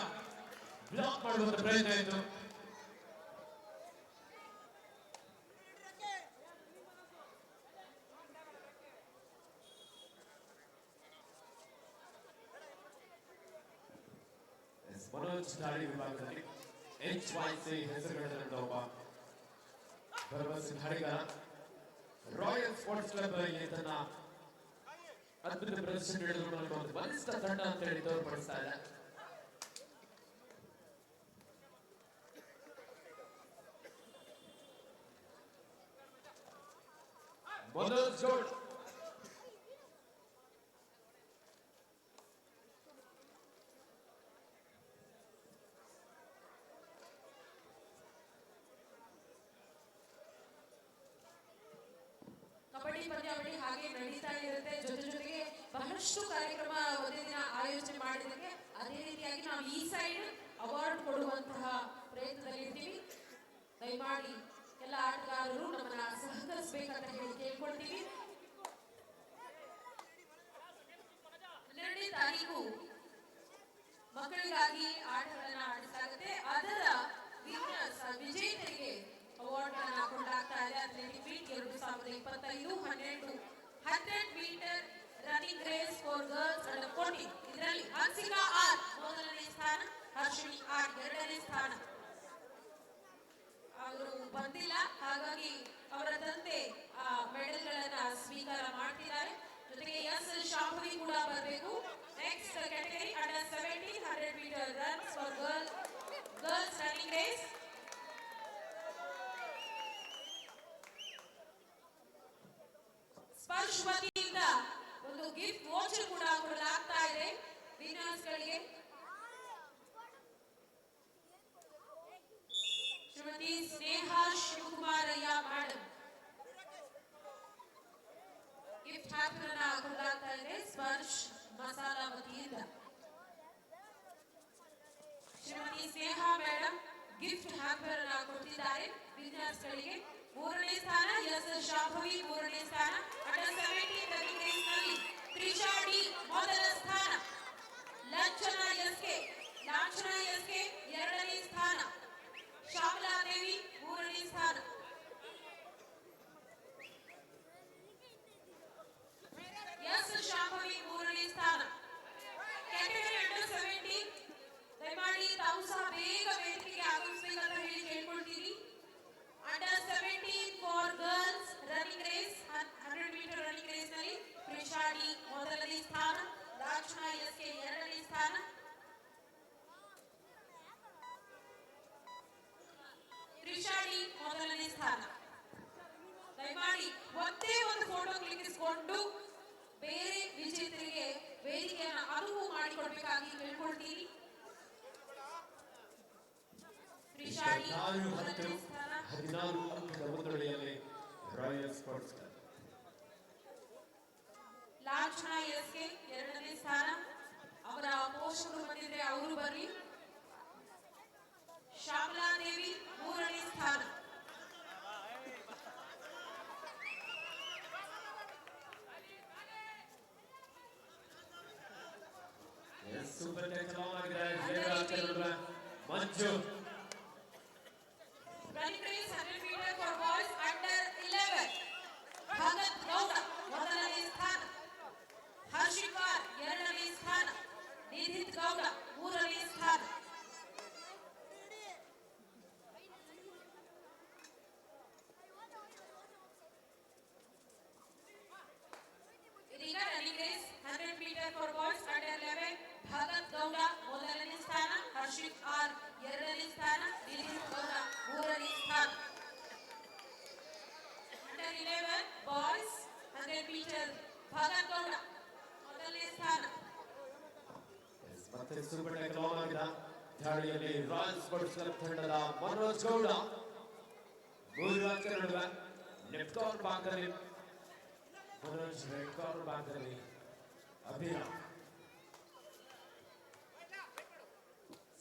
ಬ್ಲಾಕ್ ಮಾಡುವಂತ ಪ್ರಯತ್ನ ಇತ್ತು. ಮನೋಜ್ ದಾಳಿ ವಿಭಾಗದಲ್ಲಿ HYC ಹೆಸರುಗಳಿಂದ ಒಬ್ಬ ಭರವಸೆ ಹಾಡಿಗಾರ. ರಾಯಲ್ ಸ್ಪೋರ್ಟ್ಸ್ ಕ್ಲಬ್ ಇಲ್ಲಿ ತನ್ನ ಅದ್ಭುತ ಪ್ರದರ್ಶನ ನೀಡುವ ಮೂಲಕ ಒಂದು ಬಲಿಷ್ಠ ತಂಡ ಅಂತ ಹೇಳಿ ತೋರ್ಪಡಿಸ್ತಾ ಇದೆ. ಮನೋಜ್ ಗೌಡ್ ಕಬಡ್ಡಿ ಪಂದ್ಯಾವಳಿ ಹಾಗೆ ನಡೀತಾ ಇರುತ್ತೆ. ಜೊತೆಗೆ ಬಹಳಷ್ಟು ಕಾರ್ಯಕ್ರಮ ಒಂದೇ ದಿನ ಆಯೋಜನೆ ಮಾಡಿದ್ದಕ್ಕೆ ಅದೇ ರೀತಿಯಾಗಿ ನಾವು ಈ ಸೈಡ್ ಅವಾರ್ಡ್ ಕೊಡುವಂತಹ ಪ್ರಯತ್ನದಲ್ಲಿರ್ತೀವಿ. ದಯಮಾಡಿ ಎಲ್ಲ ಆಟಗಾರರು ನಮ್ಮನ್ನ ಸಹಕರಿಸಬೇಕಂತ ಹೇಳಿ ಕೇಳ್ಕೊಳ್ತೀವಿ. 12ನೇ ತಾರೀಕು ಮಕ್ಕಳಿಗಾಗಿ ಆಟಗಳನ್ನ ಆಡಿಸಲಾಗುತ್ತೆ. ಅದರ ವಿಜೇತರಿಗೆ ಅವಾರ್ಡ್ ಅನ್ನ ಕೊಡಲಾಗ್ತಾ ಇದೆ. Athletic meet 2025 100 metre running race for girls under 14. ಇದರಲ್ಲಿ ಹನ್ಸಿಕಾ ಆರ್ ಮೊದಲನೇ ಸ್ಥಾನ, ಹರ್ಷಿಣಿ ಆರ್ ಎರಡನೇ ಸ್ಥಾನ. ಅವರು ಬಂದಿಲ್ಲ, ಹಾಗಾಗಿ ಅವರ ತಂದೆ ಮೆಡಲ್ಗಳನ್ನ ಸ್ವೀಕಾರ ಮಾಡ್ತಿದ್ದಾರೆ. ಜೊತೆಗೆ ಎಸ್ ಶಾಂಭವಿ ಕೂಡ ಬರಬೇಕು. Next category under 17 100 metre runs for girls running race. Sparsh ವತಿಯಿಂದ ಒಂದು ಗಿಫ್ಟ್ ವೋಚರ್ ಕೂಡ ಕೊಡಲಾಗ್ತಾ ಇದೆ ವಿನ್ನರ್ಸ್ಗಳಿಗೆ. Shrimati Sneha Shivakumaraiah madam gift hamper ಅನ್ನ ಕೊಡಲಾಗ್ತಾ ಇದೆ ಸ್ಪರ್ಶ್ ಮಸಾಲಾ ವತಿಯಿಂದ. Shrimati Sneha madam gift hamper ಅನ್ನ ಕೊಡ್ತಿದ್ದಾರೆ ವಿನ್ನರ್ಸ್ಗಳಿಗೆ. 3ನೇ ಸ್ಥಾನ ಎಸ್ ಶಾಂಭವಿ, 3ನೇ ಸ್ಥಾನ. ಅಂಡರ್ 17 ರನ್ನಿಂಗ್ ರೇಸ್ ನಲ್ಲಿ ತ್ರಿಷಾ ಡಿ ಮೊದಲ ಸ್ಥಾನ. ಲಾಂಛನ ಎಸ್ಕೆ 2ನೇ ಸ್ಥಾನ. ಶ್ಯಾಮಲಾ ದೇವಿ 3ನೇ ಸ್ಥಾನ. ಎಸ್ ಶಾಂಭವಿ 3ನೇ ಸ್ಥಾನ. ಕ್ಯಾಟಗರಿ ಅಂಡರ್ 17 ದಯಮಾಡಿ ತಾವು ಸಹ ಬೇಗ ವೇದಿಕೆಗೆ ಆಗಮಿಸಬೇಕಂತ ಹೇಳಿ ಕೇಳ್ಕೊಳ್ತೀವಿ. Under 17 for girls running race 100 metre running race ನಲ್ಲಿ ತ್ರಿಷಾ ಡಿ ಮೊದಲನೇ ಸ್ಥಾನ, ಲಾಂಛನ ಎಸ್ಕೆ 2ನೇ ಸ್ಥಾನ. ತ್ರಿಷಾ ಡಿ ಮೊದಲನೇ ಸ್ಥಾನ. ದಯಮಾಡಿ ಒಂದೇ ಒಂದು ಫೋಟೋ ಕ್ಲಿಕ್ಕಿಸಿಕೊಂಡು ಬೇರೆ ವಿಜೇತರಿಗೆ ವೇದಿಕೆಯನ್ನು ಅನುವು ಮಾಡಿಕೊಡ್ಬೇಕಾಗಿ ಕೇಳ್ಕೊಳ್ತೀನಿ. ತ್ರಿಷಾ ಡಿ ಮೊದಲನೇ ಸ್ಥಾನ. 14 ಅಂಕದ ಮುನ್ನಡೆಯಲ್ಲಿ ರಾಯಲ್ ಸ್ಪೋರ್ಟ್ಸ್ ಕ್ಲಬ್. ಲಾಂಛನ ಎಸ್ಕೆ 2ನೇ ಸ್ಥಾನ. ಅವರ ಪೋಷಕರು ಬಂದಿದ್ರೆ ಅವರು ಬರ್ಲಿ. ಶ್ಯಾಮಲಾ ದೇವಿ 3ನೇ ಸ್ಥಾನ. ಸೂಪರ್ ಟ್ಯಾಕಲ್ ಆಗಿದೆ Manju. Running race 100 metre for boys under 11 Bhagat Gowda ಮೊದಲನೇ ಸ್ಥಾನ. ಹರ್ಷಿಕಾ 2ನೇ ಸ್ಥಾನ. ನಿಧಿತ್ ಗೌಡ 3ನೇ ಸ್ಥಾನ. ಮೀಟರ್ ಭಗತ್ ಗೌಡ ಮೊದಲನೇ ಸ್ಥಾನ. ಮತ್ತೆ ಸೂಪರ್ ಟೆಕ್ ಲಾಂಗ್ ಆಗಿದ ದಾಳಿಯಲ್ಲಿ ರಾಯಲ್ ಸ್ಪೋರ್ಟ್ಸ್ ಕ್ಲಬ್ ತಂಡದ ಮನೋಜ್ ಗೌಡ 3 ಅಂಕ ನಡುವೆ ಲೆಫ್ಟ್ ಕಾರ್ನರ್ ಭಾಗದಲ್ಲಿ ಮನೋಜ್, ರೈಟ್ ಕಾರ್ನರ್ ಭಾಗದಲ್ಲಿ ಅಭಿರಾಮ್.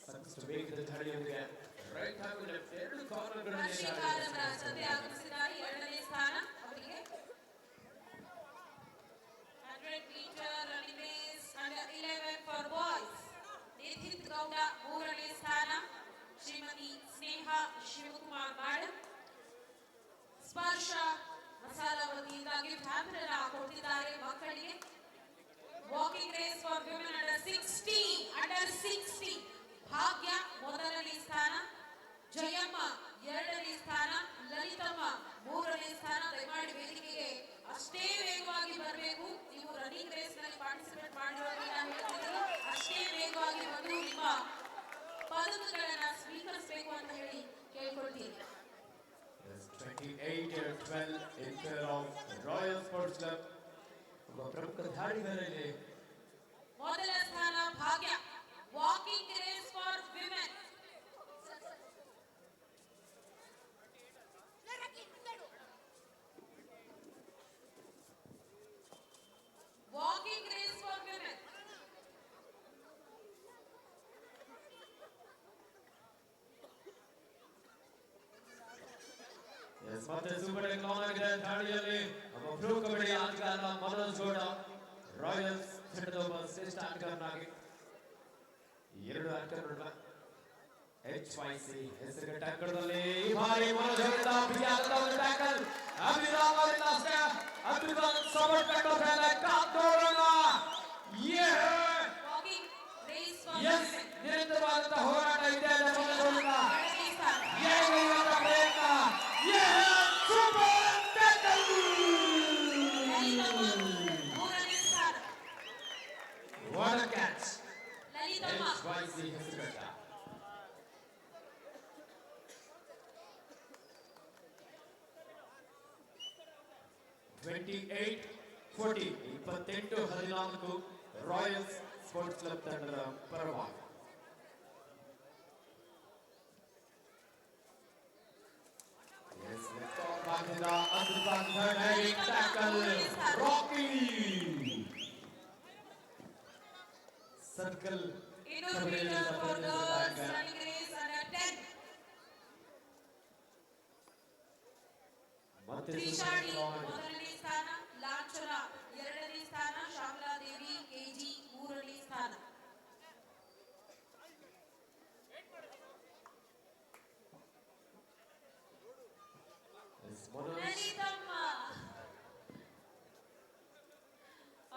ಸಾಕಷ್ಟು ವೇಗದ ದಾಳಿಯೊಂದಿಗೆ ರೈಟ್ ಹಾಗೂ ಲೆಫ್ಟ್ ಎರಡು ಕಾರ್ನರ್ಗಳಲ್ಲಿ ಶ್ರೀಕಾಂತ್ ಸದ್ಯ ಆಗಮಿಸಿದ್ದಾರೆ ಎರಡನೇ ಸ್ಥಾನ ಅವರಿಗೆ. 100 metre running race under 11 for boys Nidhith Gowda ಮೂರನೇ ಸ್ಥಾನ. ಶ್ರೀಮತಿ ಸ್ನೇಹ ಶಿವಕುಮಾರ್ ಮೇಡಮ್ ಸ್ಪರ್ಶ ಮಸಾಲ ವತಿಯಿಂದ ಗಿಫ್ಟ್ ಹ್ಯಾಂಪರ್ ಕೊಟ್ಟಿದ್ದಾರೆ ಮಕ್ಕಳಿಗೆ. Walking race for women under 60 Bhagya ಮೊದಲನೇ ಸ್ಥಾನ. ಜಯಮ್ಮ ಎರಡನೇ ಸ್ಥಾನ. ಲಲಿತಮ್ಮ ಮೂರನೇ ಸ್ಥಾನ. ದಯಮಾಡಿ ವೇದಿಕೆಗೆ ಅಷ್ಟೇ ವೇಗವಾಗಿ ಬರಬೇಕು. ನೀವು ರನ್ನಿಂಗ್ ರೇಸ್ ನಲ್ಲಿ ಪಾರ್ಟಿಸಿಪೇಟ್ ಮಾಡಿರೋದ್ರಿಂದ ಹೇಳ್ತಿದ್ದೀನಿ, ಅಷ್ಟೇ ವೇಗವಾಗಿ ಬಂದು ನಿಮ್ಮ ಪದಕಗಳನ್ನ ಸ್ವೀಕರಿಸಬೇಕು ಅಂತ ಹೇಳಿ ಕೇಳ್ಕೊಳ್ತೀನಿ. 28-12 in favor of Royal Sports Club. ಒಬ್ಬ ಪ್ರಮುಖ ದಾಳಿಗಾರರಿಗೆ ಮೊದಲ ಸ್ಥಾನ Bhagya. Walking race for women walking race for women ಮತ್ತೆ ಸೂಪರ್ ಟೆಕ್ ಲಾಂಗ್ ಆಗಿದೆ ದಾಳಿಯಲ್ಲಿ ಒಬ್ಬ ಪ್ರೊ ಕಬಡ್ಡಿ ಆಟಗಾರ ಮನೋಜ್ ಗೌಡ ರಾಯಲ್ಸ್ ತಂಡದ ಒಬ್ಬ ಶ್ರೇಷ್ಠ ಆಟಗಾರನಾಗಿ 2 ಅಂಕ ನಡುವೆ HYC ಹೆಸರುಘಟ್ಟ ಅಂಕಣದಲ್ಲಿ ಈ ಬಾರಿ ಮನೋಜ್ ಅವರಿಂದ ಬಿಗಿಯಾದ ಒಂದು ಟ್ಯಾಕಲ್. ಅಭಿರಾಮ್ ಅವರಿಂದ ಅಷ್ಟೇ ಅದ್ಭುತ ಸಪೋರ್ಟ್ ಕಂಡು ಕಾತೋರಣ. Walking race for S, women ನಿರಂತರವಾದಂತಹ ಹೋರಾಟ ಇದೆ ಮನೋಜ್ ಅವರಿಂದ. ಎರಡನೇ ಸ್ಥಾನ. ಏನಿಲ್ಲ ಪ್ರಯತ್ನ. Super tackle. ಲಲಿತಮ್ಮ ಮೂರನೇ ಸ್ಥಾನ. What a catch. Lalithamma HYC Hesaraghatta. 28-14 28-14 Royals sports club ತಂಡದ ಪರವಾಗಿ. Circle 200 metre for girls running race under 10. ಮತ್ತೆ ತ್ರಿಶಾಡಿ ಮೊದಲನೇ ಸ್ಥಾನ. ಲಾಂಛನ ಎರಡನೇ ಸ್ಥಾನ. ಶ್ಯಾಮಲಾದೇವಿ ಕೆಜಿ ಮೂರನೇ ಸ್ಥಾನ. ಲಲಿತಮ್ಮ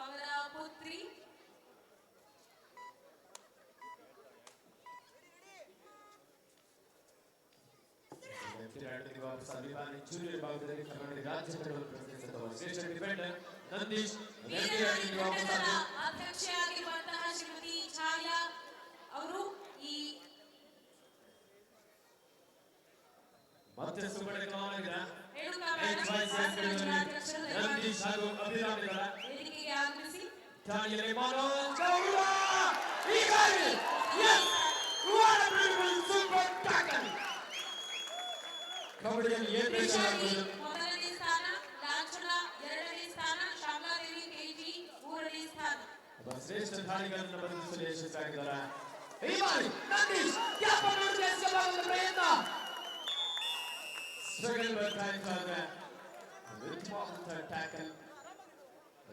ಅವರ ಪುತ್ರಿ ಜೂನಿಯರ್ ಭಾಗದಲ್ಲಿ ಕರ್ನಾಟಕ ರಾಜ್ಯ ತಂಡವನ್ನು ಪ್ರತಿನಿಧಿಸುವ ಶ್ರೇಷ್ಠ ಡಿಫೆಂಡರ್ ನಂದೀಶ್. ಅಧ್ಯಕ್ಷೆಯಾಗಿರುವಂತಹ ಶ್ರೀಮತಿ ಛಾಯಾ ಅವರು ಈ ಮತ್ತೆ ಸುಬ್ಬಣ್ಣ ಕಲಾವಿದ ರೇಣುಕಾ ಮೇಡಮ್ ನಂದೀಶ್ ಹಾಗೂ ಅಭಿರಾಮ್ ಇವರ ವೇದಿಕೆಗೆ ಆಗಮಿಸಿ ದಾಳಿಯಲ್ಲಿ ಮನೋಜ್ ಗೌಡ. ಈ ಬಾರಿ yes, what a beautiful super tackle. ಕಬಡ್ಡಿಯಲ್ಲಿ ಏನು ತ್ರಿಶಾಡಿ ಮೊದಲನೇ ಸ್ಥಾನ. ಲಾಂಛನ ಎರಡನೇ ಸ್ಥಾನ. ಶ್ಯಾಮಲಾದೇವಿ ಕೆಜಿ ಮೂರನೇ ಸ್ಥಾನ. ಒಬ್ಬ ಶ್ರೇಷ್ಠ ದಾಳಿಗಳನ್ನು ಬದಲಿಸಲು ಯಶಸ್ವಿಯಾಗಿದ್ದಾರೆ. ಈ ಬಾರಿ ನಂದೀಶ್ ಕ್ಯಾಪ್ ಅನ್ನು ಎಸೆಯಲಾಗುವ ಪ್ರಯತ್ನ. Struggle with time for the with tackle.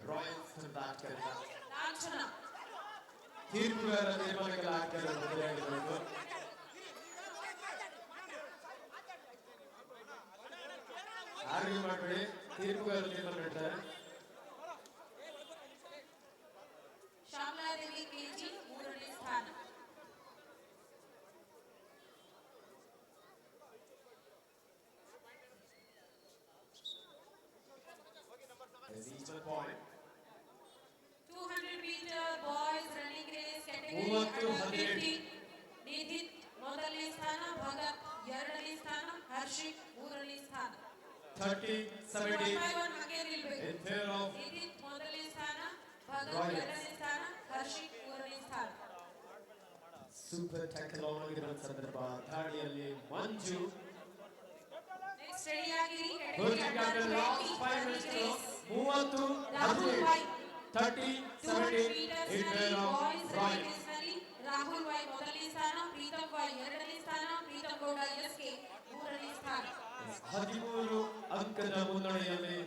Royals to that ಕರೆದ ಲಾಂಛನ ತೀರ್ಪುಗಾರ ತೀರ್ಮಾನಗಳ ಆಟಗಾರರು ಬದಲಾಗಿರಬೇಕು. ಆರ್ಗ್ಯೂ ಮಾಡಬೇಡಿ, ತೀರ್ಪುಗಾರರು ತೀರ್ಮಾನ ಮಾಡ್ತಾರೆ. ಶ್ಯಾಮಲಾದೇವಿ ಕೆಜಿ ಮೂರನೇ ಸ್ಥಾನ. As each one point. 200 meter boys running race category 30, under 18. 50. ನಿಧಿತ್ ಮೊದಲನೇ ಸ್ಥಾನ. ಭಗತ್ ಎರಡನೇ ಸ್ಥಾನ. ಹರ್ಷಿತ್ ಮೂರನೇ ಸ್ಥಾನ. 30-17 ಹಾಗೆ ನಿಲ್ಬೇಕು. in favor of ನಿತಿನ್ ಮೊದಲನೇ ಸ್ಥಾನ, ಭಗತ್ Royals. ಎರಡನೇ ಸ್ಥಾನ, ಹರ್ಷಿತ್ ಮೂರನೇ ಸ್ಥಾನ. ಸೂಪರ್ ಟ್ಯಾಕಲ್ ಆಗಿರುವ ಸಂದರ್ಭ ದಾಳಿಯಲ್ಲಿ ಮಂಜು ನೆಕ್ಸ್ಟ್ ರೆಡಿ ಆಗಿರಿ. Coaching captain last 5 minutes 30-17 in favor of Royals. Rahul Y ಮೊದಲನೇ ಸ್ಥಾನ, ಪ್ರೀತಮ್ ವೈ ಎರಡನೇ ಸ್ಥಾನ, ಪ್ರೀತಮ್ ಗೌಡ ಎಸ್ಕೆ ಮೂರನೇ ಸ್ಥಾನ. 13 ಅಂಕದ ಮುನ್ನಡೆಯಲ್ಲಿ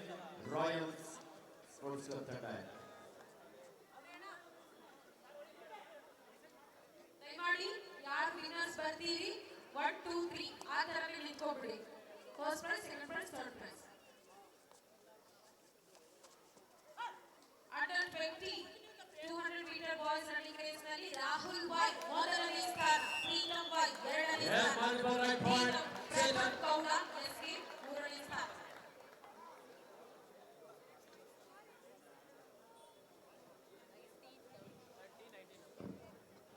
ರಾಯಲ್ಸ್ ಸ್ಪೋರ್ಟ್ಸ್ ಕ್ಲಬ್ ತಂಡ. ದಯಮಾಡಿ ಯಾರು ವಿನ್ನರ್ಸ್ ಬರ್ತೀರಿ 1 2 3 ಆ ತರನೇ ನಿಂತ್ಕೊಬಿಡಿ. First prize, second prize, third prize. Under 20 200 metre boys running race ನಲ್ಲಿ ರಾಹುಲ್ ವೈ ಮೊದಲನೇ ಸ್ಥಾನ, ಪ್ರೀತಮ್ ವೈ ಎರಡನೇ Yes, ಸ್ಥಾನ, Manipal right point. Preetham Gowda SK ಮೂರನೇ ಸ್ಥಾನ.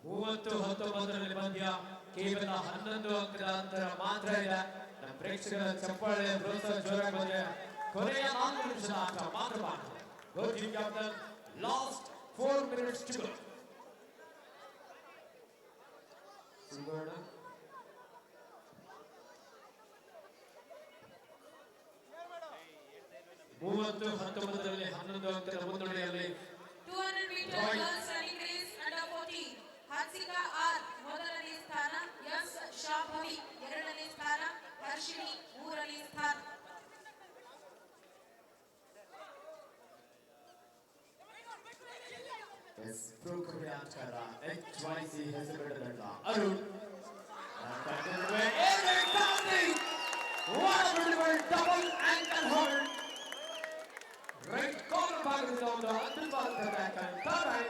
30-19 ಪಂದ್ಯ ಕೇವಲ 11 ಅಂಕದ ಅಂತರ ಮಾತ್ರ ಇದೆ. ನಮ್ಮ ಪ್ರೇಕ್ಷಕರ ಚಪ್ಪಾಳೆ ಪ್ರೋತ್ಸಾಹ ಜೋರಾಗಿ ಬಂದ್ರೆ ಕೊನೆಯ 4 ನಿಮಿಷದ ಆಟ ಮಾತ್ರ ಬಾಕಿ. Coaching captain last 4 minutes to go. Suvarna 30-19 11 ಅಂಕದ ಮುನ್ನಡೆಯಲ್ಲಿ 200 metre girls running race under 14 Hansika R ಮೊದಲನೇ ಸ್ಥಾನ, ಎಸ್ ಶಾಭವಿ ಎರಡನೇ ಸ್ಥಾನ, ಹರ್ಷಿಣಿ ಮೂರನೇ ಸ್ಥಾನ. ಎಸ್ ಪ್ರೋ ಕಬಡ್ಡಿ ಆಟಗಾರ HYC ಹೆಸರುಗಡ ತಂಡ Arun. What a beautiful double ankle hold. Right corner ಭಾಗದಿಂದ ಒಂದು ಅದ್ಭುತವಾದ back hand turn.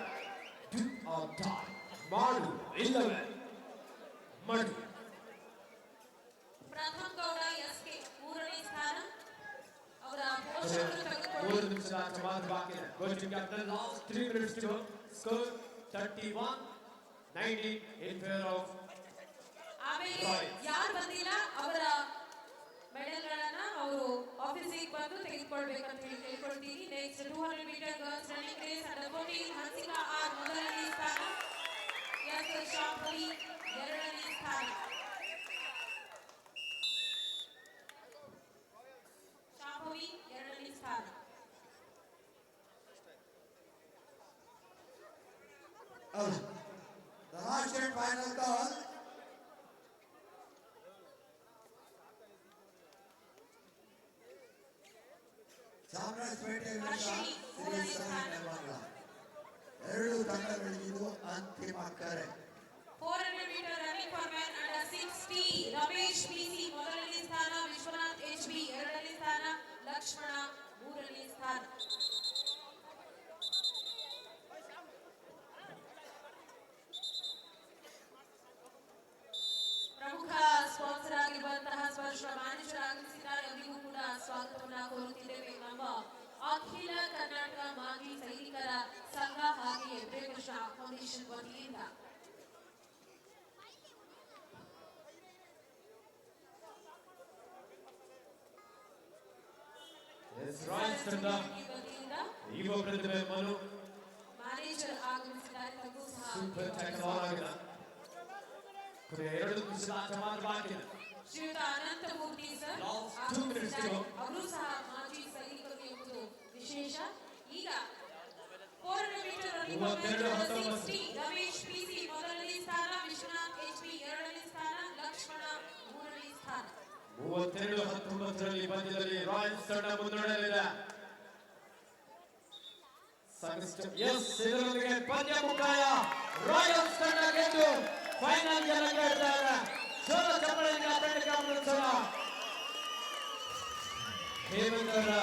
Do or die. ಮಾಡು ಇಲ್ಲವೇ ಮಡು. ಪ್ರಥಮ್ ಗೌಡ ಎಸ್ಕೆ ಮೂರನೇ ಸ್ಥಾನ. ಅವರ ಪೋಷಕರು 3 ತೆಗೆದುಕೊಳ್ಳಿ. ನಿಮಿಷದ ಆಟ ಮಾತ್ರ ಬಾಕಿ ಇದೆ. Coaching captain last 3 minutes to go. Score 31-19 in favor of ಆಮೇಲೆ Royals. ಯಾರು ಬಂದಿಲ್ಲ ಅವರ ಮೆಡಲ್ಗಳನ್ನ ಅವರು ಆಫೀಸಿಗೆ ಬಂದು ತೆಗೆದುಕೊಳ್ಬೇಕಂತ ಹೇಳಿ ಕೇಳ್ಕೊಳ್ತೀನಿ. Next 200 metre girls running race under 14 Hansika R ಮೊದಲನೇ ಸ್ಥಾನ, ಎಸ್ ಶಾಭವಿ ಎರಡನೇ ಸ್ಥಾನ. ಶಾಭವಿ ಎರಡನೇ ಸ್ಥಾನ. The last and final call. Chamarajpet ವಿರುದ್ಧ ಶ್ರೀ ಸಾಯಿ ನೆಲಮಂಗಲ. ಎರಡು ತಂಡಗಳಿಗಿದು ಅಂತಿಮ ಕರೆ. 400 metre running for men under 60 Ramesh PC ಮೊದಲನೇ ಸ್ಥಾನ, ವಿಶ್ವನಾಥ್ HB ಎರಡನೇ ಸ್ಥಾನ, ಲಕ್ಷ್ಮಣ ಮೂರನೇ ಸ್ಥಾನ. ಪ್ರಮುಖ ಸ್ಪಾನ್ಸರ್ ಆಗಿರುವಂತಹ ಸ್ಪರ್ಶ ಮ್ಯಾನೇಜರ್ ಆಗಮಿಸಿದ್ದಾರೆ. ಅವರಿಗೂ ಕೂಡ ಸ್ವಾಗತವನ್ನ ಕೋರುತ್ತಿದ್ದೇವೆ. ನಮ್ಮ ಅಖಿಲ ಕರ್ನಾಟಕ ಮಾಜಿ ಸೈನಿಕರ ಸಂಘ ಹಾಗೆಯೇ ಪ್ರೇಮಕೃಷ್ಣ ಫೌಂಡೇಶನ್ ವತಿಯಿಂದ. ರಾಯಲ್ಸ್ ತಂಡ ವತಿಯಿಂದ ಯುವ ಪ್ರತಿಭೆ ಮನು ಮ್ಯಾನೇಜರ್ ಆಗಮಿಸಿದ್ದಾರೆ. ತಮಗೂ ಸಹ ಸೂಪರ್ ಟ್ಯಾಕಲ್ ಆಗಿದೆ. ಕೊನೆಯ 2 ನಿಮಿಷದ ಆಟ ಮಾತ್ರ ಬಾಕಿ ಇದೆ. ಶ್ರೀಯುತ Ananthamurthy sir Last 2 minutes to go. ಅವರು ಸಹ ಮಾಜಿ ಸೈನಿಕರು ಎಂಬುದು ವಿಶೇಷ. ಈಗ 400 ಮೀಟರ್ ರನ್ನಿಂಗ್ 32-19 ರಮೇಶ್ ಪಿಸಿ ಮೊದಲನೇ ಸ್ಥಾನ, ವಿಶ್ವನಾಥ್ HB ಎರಡನೇ ಸ್ಥಾನ, ಲಕ್ಷ್ಮಣ ಮೂರನೇ ಸ್ಥಾನ. 32-19 ಪಂದ್ಯದಲ್ಲಿ ರಾಯಲ್ಸ್ ತಂಡ ಮುನ್ನಡೆಯಲ್ಲಿದೆ. ಸಾಕಷ್ಟು ಇದರೊಂದಿಗೆ ಪಂದ್ಯ ಮುಕ್ತಾಯ. ರಾಯಲ್ಸ್ ತಂಡ ಗೆದ್ದು ಫೈನಲ್ ಗೆ ಲಗ್ಗೆಯಿದ್ದಾರೆ. ಜೋರ ಚಪ್ಪಾಳೆಯಿಂದ ತಂಡಕ್ಕೆ ಆಮಂತ್ರಿಸೋಣ. ಹೇಮಂತ್ ಅವರ